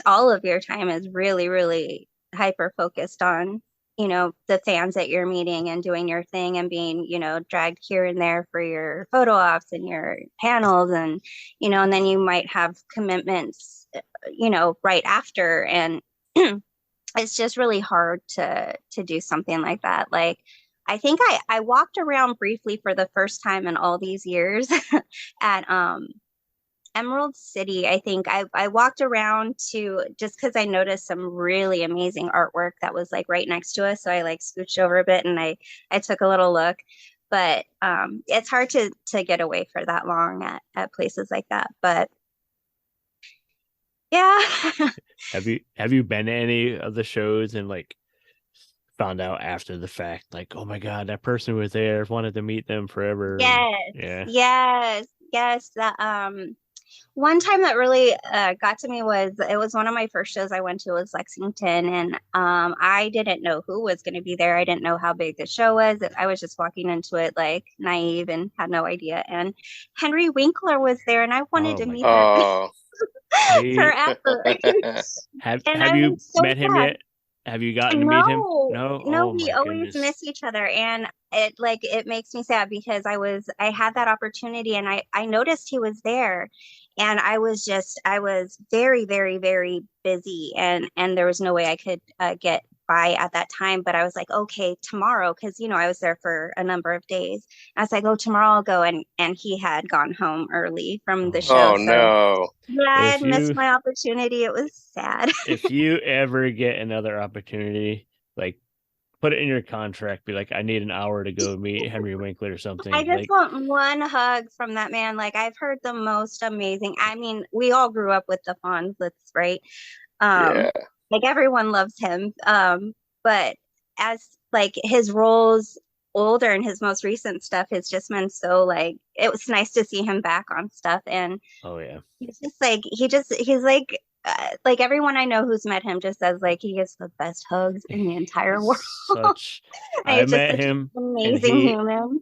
Speaker 7: all of your time is really, really hyper focused on, the fans that you're meeting and doing your thing and being, dragged here and there for your photo ops and your panels, and, and then you might have commitments, right after. And it's just really hard to do something like that. Like, I think I walked around briefly for the first time in all these years at Emerald City. I think I walked around to, just because I noticed some really amazing artwork that was like right next to us. So I like scooched over a bit and I took a little look. But it's hard to get away for that long at places like that. But yeah.
Speaker 2: Have you been to any of the shows and like found out after the fact, like, oh my God, that person was there, I've wanted to meet them forever?
Speaker 7: Yes.
Speaker 2: Yeah.
Speaker 7: Yes. That one time that really got to me was, it was one of my first shows I went to was Lexington, and I didn't know who was going to be there. I didn't know how big the show was. I was just walking into it like naive and had no idea. And Henry Winkler was there, and I wanted to
Speaker 2: my
Speaker 7: meet
Speaker 3: Oh,
Speaker 2: He-
Speaker 7: him forever.
Speaker 2: have
Speaker 7: And
Speaker 2: you
Speaker 7: I'm so
Speaker 2: met him
Speaker 7: sad.
Speaker 2: yet? Have you gotten to meet him? No.
Speaker 7: No,
Speaker 2: Oh
Speaker 7: we
Speaker 2: my
Speaker 7: always
Speaker 2: goodness.
Speaker 7: miss each other, and it makes me sad because I had that opportunity, and I noticed he was there, and I was very, very, very busy, and there was no way I could get by at that time. But I was like, okay, tomorrow, because I was there for a number of days. I was like, oh, tomorrow I'll go, and he had gone home early from the show.
Speaker 3: oh
Speaker 7: So
Speaker 3: no.
Speaker 7: yeah, I
Speaker 2: If
Speaker 7: had missed
Speaker 2: you-
Speaker 7: my opportunity. It was sad.
Speaker 2: If you ever get another opportunity, like, put it in your contract, be like, I need an hour to go meet Henry Winkler or something.
Speaker 7: I just
Speaker 2: Like,
Speaker 7: want one hug from that man. Like, I've heard the most amazing. I mean, we all grew up with the Fonzlets, right?
Speaker 3: Yeah.
Speaker 7: Like everyone loves him. But as like his roles older and his most recent stuff has just been so, like, it was nice to see him back on stuff. And
Speaker 2: oh yeah.
Speaker 7: he's just like he's like everyone I know who's met him just says like he gets the best hugs in the entire world.
Speaker 2: I
Speaker 7: He's just
Speaker 2: met
Speaker 7: such an
Speaker 2: him.
Speaker 7: amazing human.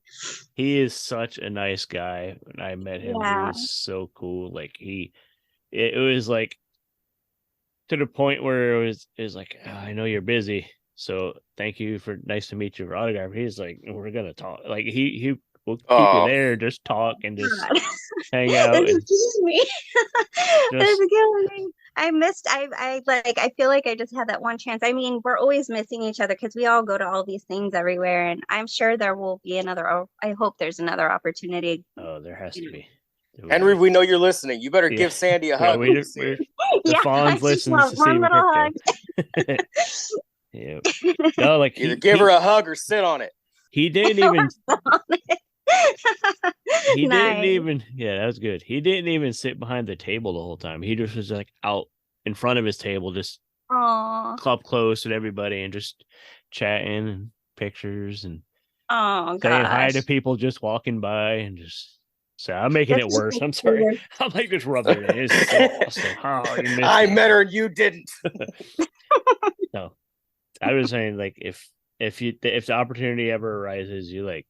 Speaker 2: He is such a nice guy. When I met him,
Speaker 7: Yeah.
Speaker 2: he was so cool. Like it was like to the point where it was like, "Oh, I know you're busy, so thank you nice to meet you for autograph." He's like, we're gonna talk. Like he will keep
Speaker 3: Oh.
Speaker 2: you there, just talk and just
Speaker 7: God.
Speaker 2: hang out.
Speaker 7: This
Speaker 2: And
Speaker 7: is killing me. This
Speaker 2: Just-
Speaker 7: is killing me. I feel like I just had that one chance. I mean, we're always missing each other because we all go to all these things everywhere, and I'm sure there will be another. I hope there's another opportunity.
Speaker 2: oh, there has to be. There will
Speaker 3: Henry,
Speaker 2: be.
Speaker 3: we know you're listening. You better
Speaker 2: Yeah.
Speaker 3: give Sandy a
Speaker 2: Yeah,
Speaker 3: hug.
Speaker 2: we're,
Speaker 3: Seriously.
Speaker 2: the
Speaker 7: I
Speaker 2: Fonz
Speaker 7: just
Speaker 2: listens
Speaker 7: want
Speaker 2: to
Speaker 7: one
Speaker 2: Steven
Speaker 7: little
Speaker 2: Crypto.
Speaker 7: hug.
Speaker 2: Yeah. No, like
Speaker 3: Either give her a hug or sit on it.
Speaker 2: he didn't even he didn't
Speaker 7: Nice.
Speaker 2: even that was good. He didn't even sit behind the table the whole time. He just was like out in front of his table, just
Speaker 7: Aw.
Speaker 2: club close with everybody and just chatting and pictures and
Speaker 7: Oh
Speaker 2: saying hi to
Speaker 7: gosh.
Speaker 2: people just walking by and just so I'm making
Speaker 7: This
Speaker 2: it
Speaker 7: is
Speaker 2: worse.
Speaker 7: the
Speaker 2: I'm sorry.
Speaker 7: cutest.
Speaker 2: I'm like just rubbing it in. It's so awesome. Oh, you missed
Speaker 3: I
Speaker 2: it.
Speaker 3: met her and you didn't.
Speaker 2: No. I was saying like if the opportunity ever arises, you like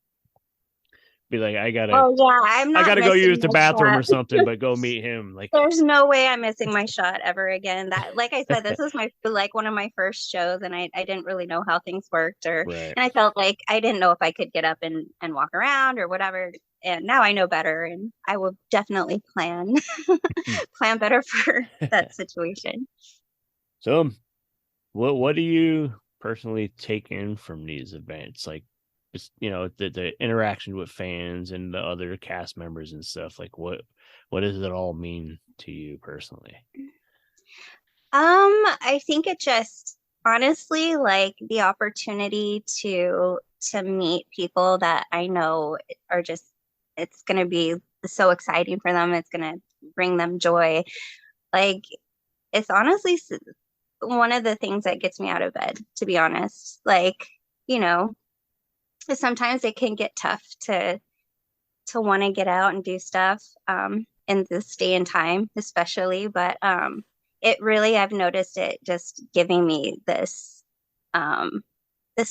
Speaker 2: Be like, I gotta
Speaker 7: I'm not.
Speaker 2: I gotta go
Speaker 7: missing
Speaker 2: use the
Speaker 7: my
Speaker 2: bathroom
Speaker 7: shot.
Speaker 2: or something, but go meet him. Like,
Speaker 7: There's no way I'm missing my shot ever again. That, like I said, this was one of my first shows, and I didn't really know how things worked,
Speaker 2: right.
Speaker 7: and I felt like I didn't know if I could get up and walk around or whatever. And now I know better, and I will definitely plan better for that situation.
Speaker 2: So, what do you personally take in from these events? Like, just, the interaction with fans and the other cast members and stuff. Like, what does it all mean to you personally?
Speaker 7: I think it just honestly, like, the opportunity to meet people that I know are just, it's going to be so exciting for them. It's going to bring them joy. Like, it's honestly one of the things that gets me out of bed, to be honest. Like, sometimes it can get tough to want to get out and do stuff in this day and time, especially. But it really, I've noticed it just giving me this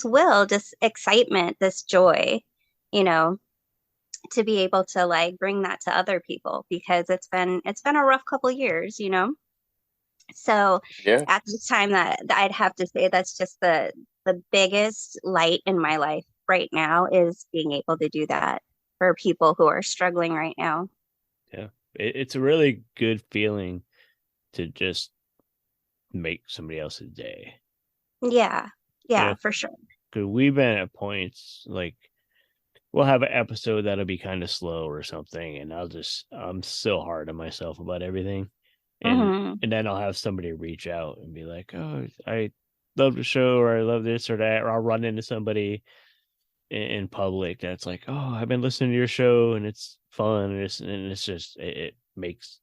Speaker 7: will, this excitement, this joy, to be able to like bring that to other people, because it's been a rough couple years, So at this time, that I'd have to say that's just the biggest light in my life right now, is being able to do that for people who are struggling right now.
Speaker 2: Yeah, it's a really good feeling to just make somebody else's day.
Speaker 7: Yeah, for sure.
Speaker 2: Because we've been at points like we'll have an episode that'll be kind of slow or something, and I'm so hard on myself about everything. And then I'll have somebody reach out and be like, "Oh, I love the show," or "I love this or that," or I'll run into somebody in public that's like, "Oh, I've been listening to your show and it's fun," and it's just it makes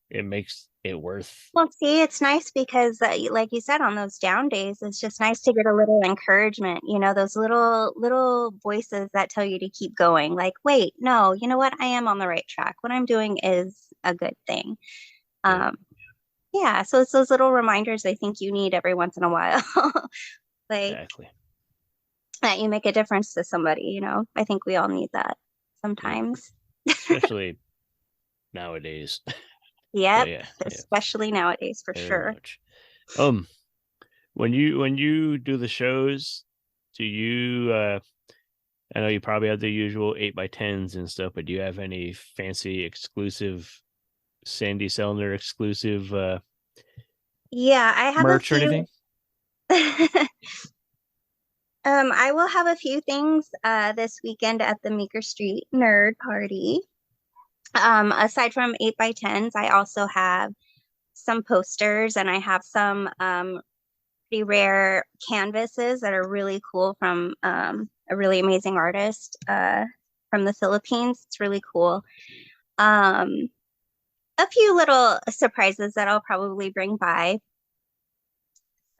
Speaker 2: it worth.
Speaker 7: Well, see, it's nice because, like you said, on those down days, it's just nice to get a little encouragement. Those little voices that tell you to keep going. Like, wait, no, you know what? I am on the right track. What I'm doing is a good thing. Yeah, so it's those little reminders I think you need every once in a while. Like,
Speaker 2: exactly.
Speaker 7: That you make a difference to somebody, I think we all need that sometimes.
Speaker 2: Especially nowadays.
Speaker 7: Yep, especially nowadays, for
Speaker 2: Very
Speaker 7: sure.
Speaker 2: much. When you do the shows, do you I know you probably have the usual 8x10s and stuff, but do you have any fancy exclusive Sandi Sellner exclusive
Speaker 7: I have
Speaker 2: merch or anything?
Speaker 7: I will have a few things this weekend at the Meeker Street Nerd Party. Aside from 8x10s, I also have some posters, and I have some pretty rare canvases that are really cool from a really amazing artist from the Philippines. It's really cool. A few little surprises that I'll probably bring by.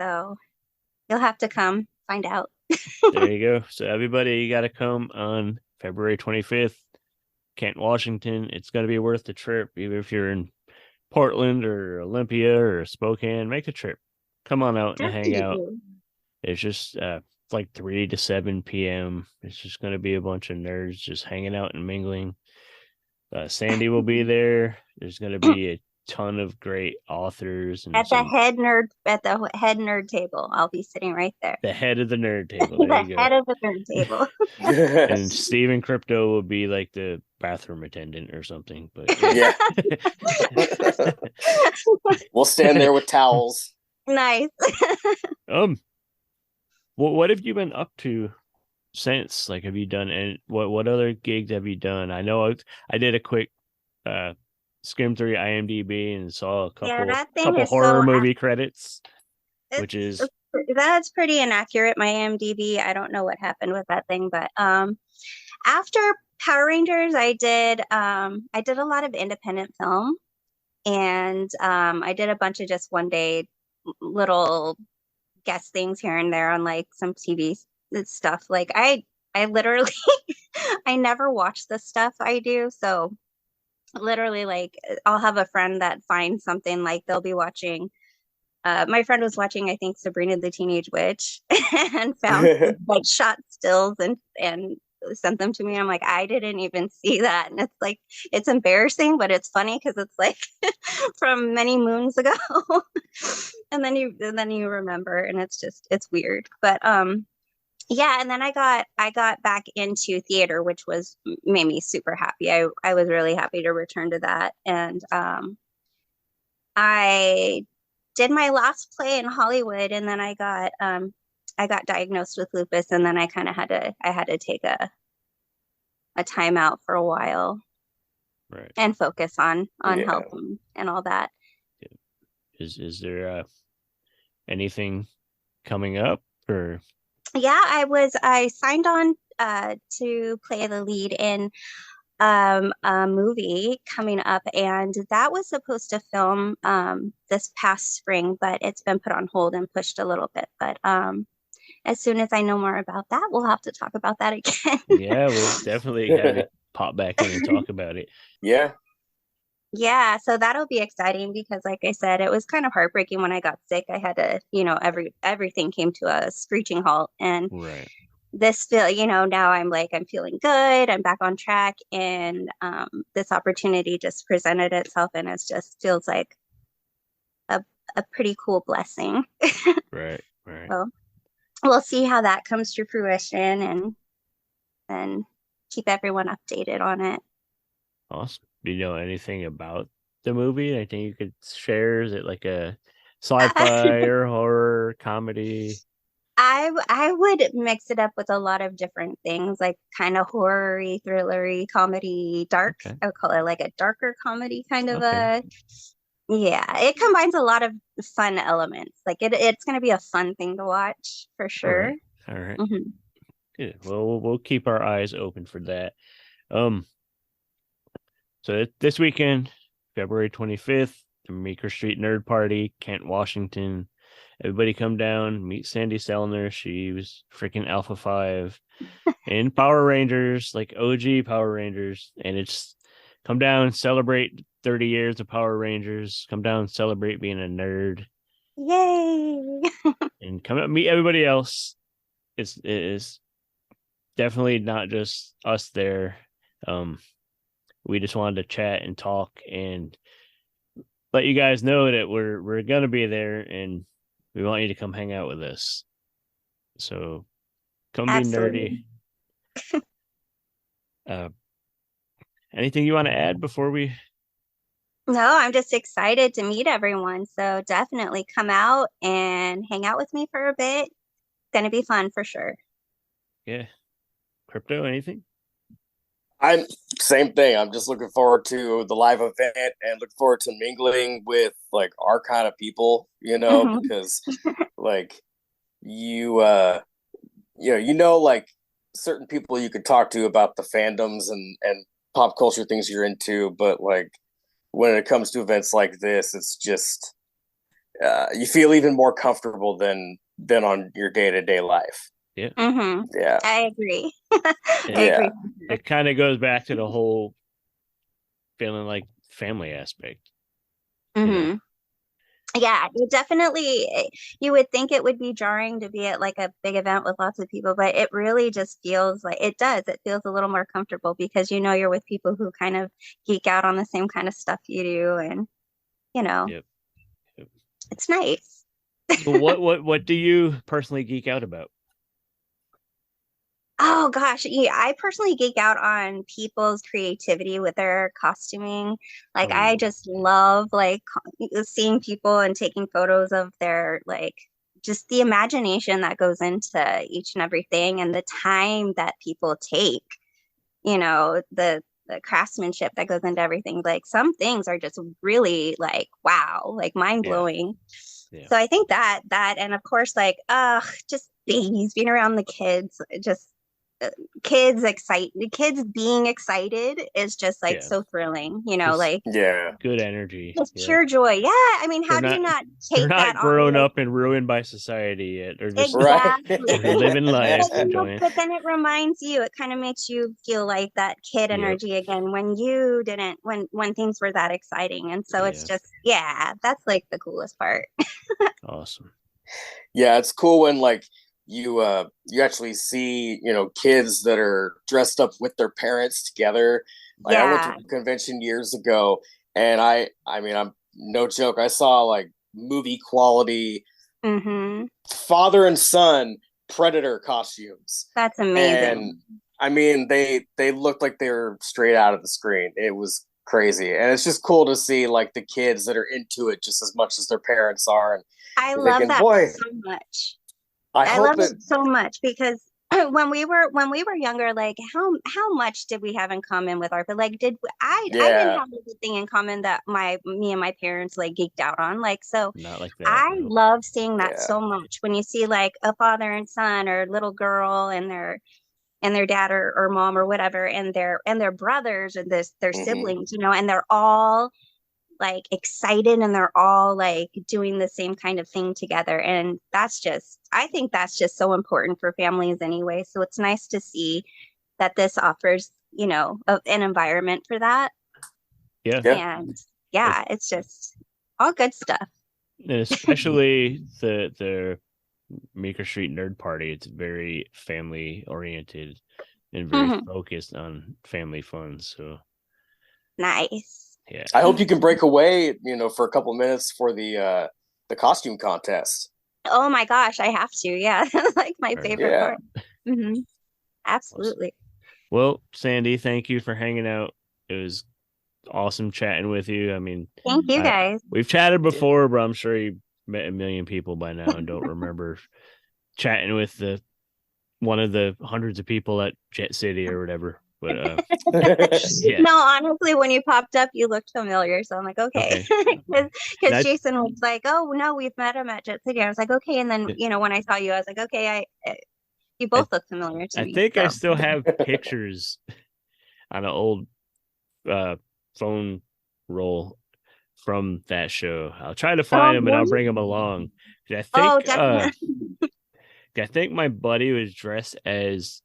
Speaker 7: So you'll have to come find out.
Speaker 2: There you go. So everybody, you got to come on February 25th, Kent, Washington. It's going to be worth the trip. Even if you're in Portland or Olympia or Spokane, make the trip. Come on out and hang out. It's just like 3 to 7 p.m. It's just going to be a bunch of nerds just hanging out and mingling. Sandi will be there. There's going to be a ton of great authors and
Speaker 7: at the head nerd table. I'll be sitting right there.
Speaker 2: The head of the nerd table. There you go.
Speaker 7: Head of the nerd table.
Speaker 2: And Steven Crypto will be like the bathroom attendant or something. But
Speaker 3: yeah. We'll stand there with towels.
Speaker 7: Nice.
Speaker 2: What have you been up to since? Like, have you done, and what other gigs have you done? I know I did a quick skim through IMDb and saw a couple horror movie credits, which is
Speaker 7: that's pretty inaccurate. My IMDb, I don't know what happened with that thing, but after Power Rangers, I did a lot of independent film, and I did a bunch of just one day little guest things here and there on like some TV stuff. Like I literally I never watch the stuff I do, so literally, like, I'll have a friend that finds something, like they'll be watching. My friend was watching, I think, Sabrina the Teenage Witch, and found like shot stills and sent them to me. I'm like, I didn't even see that. And it's like, it's embarrassing, but it's funny because it's like from many moons ago. and then you remember, and it's weird. But yeah, and then I got back into theater, which made me super happy. I was really happy to return to that. And I did my last play in Hollywood, and then I got diagnosed with lupus, and then I had to take a time out for a while,
Speaker 2: right,
Speaker 7: and focus on health and all that.
Speaker 2: Is there anything coming up, or?
Speaker 7: Yeah, I signed on to play the lead in a movie coming up, and that was supposed to film this past spring, but it's been put on hold and pushed a little bit. But as soon as I know more about that, we'll have to talk about that again.
Speaker 2: Yeah, we'll definitely have to pop back in and talk about it.
Speaker 3: Yeah.
Speaker 7: Yeah, so that'll be exciting because, like I said, it was kind of heartbreaking when I got sick. I had to, everything came to a screeching halt, and
Speaker 2: Right.
Speaker 7: this now I'm feeling good. I'm back on track, and this opportunity just presented itself, and it just feels like a pretty cool blessing.
Speaker 2: Right.
Speaker 7: So we'll see how that comes to fruition, and keep everyone updated on it.
Speaker 2: Awesome. Do you know anything about the movie? Anything you could share? Is it like a sci-fi or horror comedy?
Speaker 7: I would mix it up with a lot of different things, like kind of horror-y, thriller-y, comedy, dark.
Speaker 2: Okay.
Speaker 7: I would call it like a darker comedy kind of
Speaker 2: Okay.
Speaker 7: yeah, it combines a lot of fun elements. Like it's going to be a fun thing to watch for sure.
Speaker 2: All right.
Speaker 7: Mm-hmm.
Speaker 2: Good. Well, we'll keep our eyes open for that. So this weekend, February 25th, the Meeker Street Nerd Party, Kent, Washington. Everybody come down, meet Sandi Sellner. She was freaking Alpha 5 in Power Rangers, like OG Power Rangers. And it's come down, celebrate 30 years of Power Rangers. Come down, celebrate being a nerd.
Speaker 7: Yay!
Speaker 2: And come out, meet everybody else. It is definitely not just us there. We just wanted to chat and talk and let you guys know that we're gonna be there, and we want you to come hang out with us. So come
Speaker 7: Absolutely.
Speaker 2: be nerdy. Anything you want to add before we?
Speaker 7: No, I'm just excited to meet everyone. So definitely come out and hang out with me for a bit. It's gonna be fun for sure.
Speaker 2: Yeah. Crypto, anything?
Speaker 3: Same thing. I'm just looking forward to the live event and look forward to mingling with like our kind of people,
Speaker 7: Mhm.
Speaker 3: because like like certain people you could talk to about the fandoms and pop culture things you're into, but like when it comes to events like this, it's just you feel even more comfortable than on your day-to-day life.
Speaker 2: Yeah.
Speaker 7: Mm-hmm.
Speaker 3: Yeah.
Speaker 7: I agree.
Speaker 2: Yeah.
Speaker 7: I agree.
Speaker 2: It kind of goes back to the whole feeling like family aspect.
Speaker 7: Mm-hmm. Yeah, you definitely, you would think it would be jarring to be at like a big event with lots of people, but it really just feels like it does. It feels a little more comfortable because you're with people who kind of geek out on the same kind of stuff you do, and
Speaker 2: Yep.
Speaker 7: it's nice.
Speaker 2: So what do you personally geek out about?
Speaker 7: Oh gosh, yeah, I personally geek out on people's creativity with their costuming. Like I just love seeing people and taking photos of their just the imagination that goes into each and everything, and the time that people take, the craftsmanship that goes into everything. Like some things are just really wow, mind blowing.
Speaker 2: Yeah.
Speaker 7: So I think that and of course just babies, being around the kids, just kids being excited is just so thrilling,
Speaker 2: good energy.
Speaker 7: It's pure joy. Yeah, I mean, how do you not take
Speaker 2: they're
Speaker 7: that
Speaker 2: not grown
Speaker 7: on?
Speaker 2: up and ruined by society yet. They're just
Speaker 7: Exactly.
Speaker 2: living life, enjoying.
Speaker 7: But then it reminds you, it kind of makes you feel like that kid energy again when you didn't, when things were that exciting. And so it's just, that's the coolest part.
Speaker 2: Awesome.
Speaker 3: Yeah, it's cool when you actually see, kids that are dressed up with their parents together. Like I went to a convention years ago, and I mean, I'm no joke. I saw like movie quality father and son Predator costumes.
Speaker 7: That's amazing.
Speaker 3: And I mean, they looked like they were straight out of the screen. It was crazy, and it's just cool to see like the kids that are into it just as much as their parents are. And
Speaker 7: I love
Speaker 3: thinking,
Speaker 7: that
Speaker 3: boy,
Speaker 7: so much.
Speaker 3: I
Speaker 7: love it so much because when we were younger, like how much did we have in common with art? But like, I didn't have anything in common that me and my parents like geeked out on. Like, so
Speaker 2: not like that.
Speaker 7: I love seeing that so much when you see like a father and son or little girl and their dad or mom or whatever, and their brothers and their siblings, and they're all like excited and they're all like doing the same kind of thing together. And I think that's just so important for families anyway. So it's nice to see that this offers, an environment for that.
Speaker 2: Yeah.
Speaker 7: And it's just all good stuff.
Speaker 2: And especially the Meeker Street Nerd Party. It's very family oriented and very focused on family fun. So
Speaker 7: nice.
Speaker 2: Yeah.
Speaker 3: I hope you can break away, for a couple minutes for the costume contest.
Speaker 7: Oh my gosh, I have to. Yeah, like my favorite part. Absolutely.
Speaker 2: Awesome. Well, Sandi, thank you for hanging out. It was awesome chatting with you. I mean,
Speaker 7: thank you guys.
Speaker 2: We've chatted before, but I'm sure you met a million people by now and don't remember chatting with one of the hundreds of people at Jet City or whatever. But
Speaker 7: no, honestly, when you popped up, you looked familiar, so I'm like, okay, because Jason was like, oh no, we've met him at Jet City. I was like, okay, and then when I saw you, I was like, okay, you both look familiar to me.
Speaker 2: I think I still have pictures on an old phone roll from that show. I'll try to find them and I'll bring them along. I think my buddy was dressed as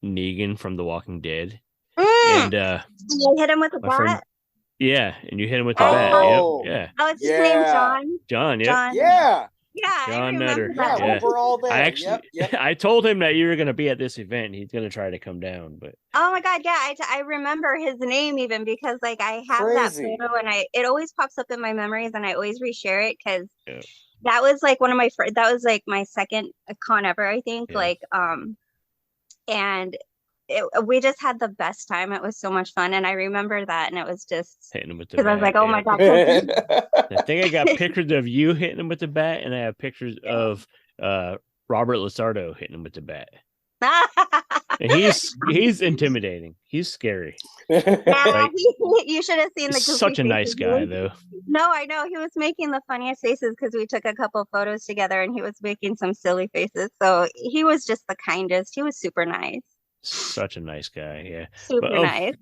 Speaker 2: Negan from The Walking Dead, and
Speaker 7: you hit him with a bat.
Speaker 2: And you hit him with the bat. Yep.
Speaker 7: Oh, it's his name, John.
Speaker 2: John. Yep.
Speaker 3: John.
Speaker 7: Yeah,
Speaker 3: John
Speaker 2: Nutter.
Speaker 3: Yeah, we're all there.
Speaker 2: I actually, I told him that you were going to be at this event. And he's going to try to come down, but
Speaker 7: oh my god, yeah, I remember his name even because like I have that photo and it always pops up in my memories and I always reshare it because that was like one of my that was like my second con ever, I think. And we just had the best time. It was so much fun. And I remember that. And it was just
Speaker 2: hitting him with the
Speaker 7: bat. I was like, oh my God.
Speaker 2: I think I got pictures of you hitting him with the bat. And I have pictures of Robert Lasardo hitting him with the bat. And he's intimidating. He's scary.
Speaker 7: Yeah, you should have seen the
Speaker 2: goofy such a nice guy, though.
Speaker 7: No, I know. He was making the funniest faces because we took a couple photos together and he was making some silly faces. So he was just the kindest. He was super nice.
Speaker 2: Such a nice guy. Yeah.
Speaker 7: Super nice.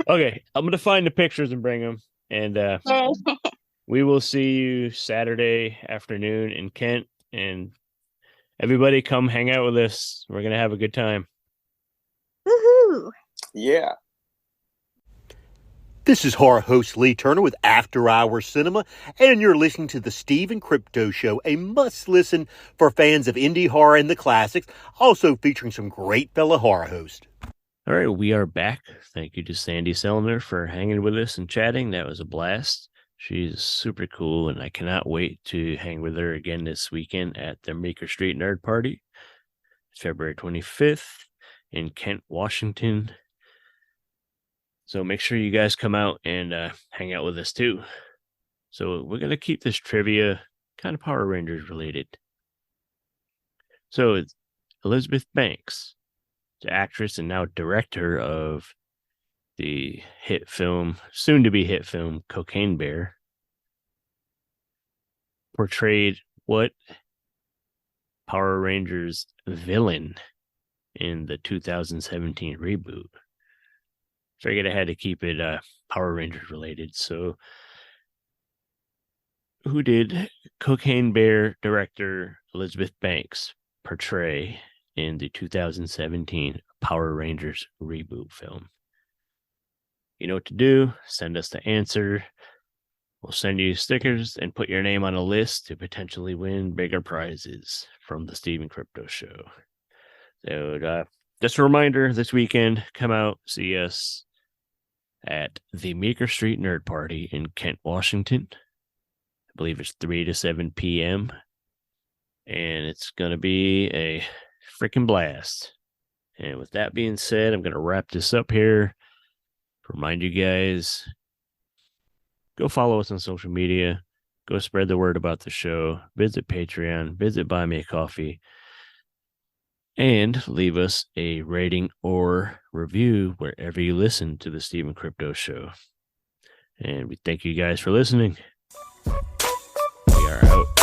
Speaker 2: Okay. I'm going to find the pictures and bring them. And we will see you Saturday afternoon in Kent. And everybody come hang out with us. We're going to have a good time.
Speaker 7: Woohoo.
Speaker 3: Yeah.
Speaker 8: This is horror host Lee Turner with After Hours Cinema, and you're listening to the Steve and Crypto Show, a must-listen for fans of indie horror and the classics, also featuring some great fellow horror hosts.
Speaker 2: All right, we are back. Thank you to Sandi Sellner for hanging with us and chatting. That was a blast. She's super cool, and I cannot wait to hang with her again this weekend at the Meeker Street Nerd Party, February 25th in Kent, Washington. So make sure you guys come out and hang out with us too. So we're going to keep this trivia kind of Power Rangers related. So it's Elizabeth Banks, the actress and now director of the hit film, soon to be hit film, Cocaine Bear, portrayed what Power Rangers villain in the 2017 reboot? Figured I had to keep it Power Rangers related. So who did Cocaine Bear director Elizabeth Banks portray in the 2017 Power Rangers reboot film? You know what to do. Send us the answer We'll send you stickers and put your name on a list to potentially win bigger prizes from the Steve and Crypto Show. So just a reminder, this weekend, come out, see us at the Meeker Street Nerd Party in Kent, Washington. I believe it's 3 to 7 p.m. And it's going to be a freaking blast. And with that being said, I'm going to wrap this up here. Remind you guys, go follow us on social media. Go spread the word about the show. Visit Patreon. Visit Buy Me a Coffee. And leave us a rating or review wherever you listen to the Steve and Crypto Show. And we thank you guys for listening. We are out.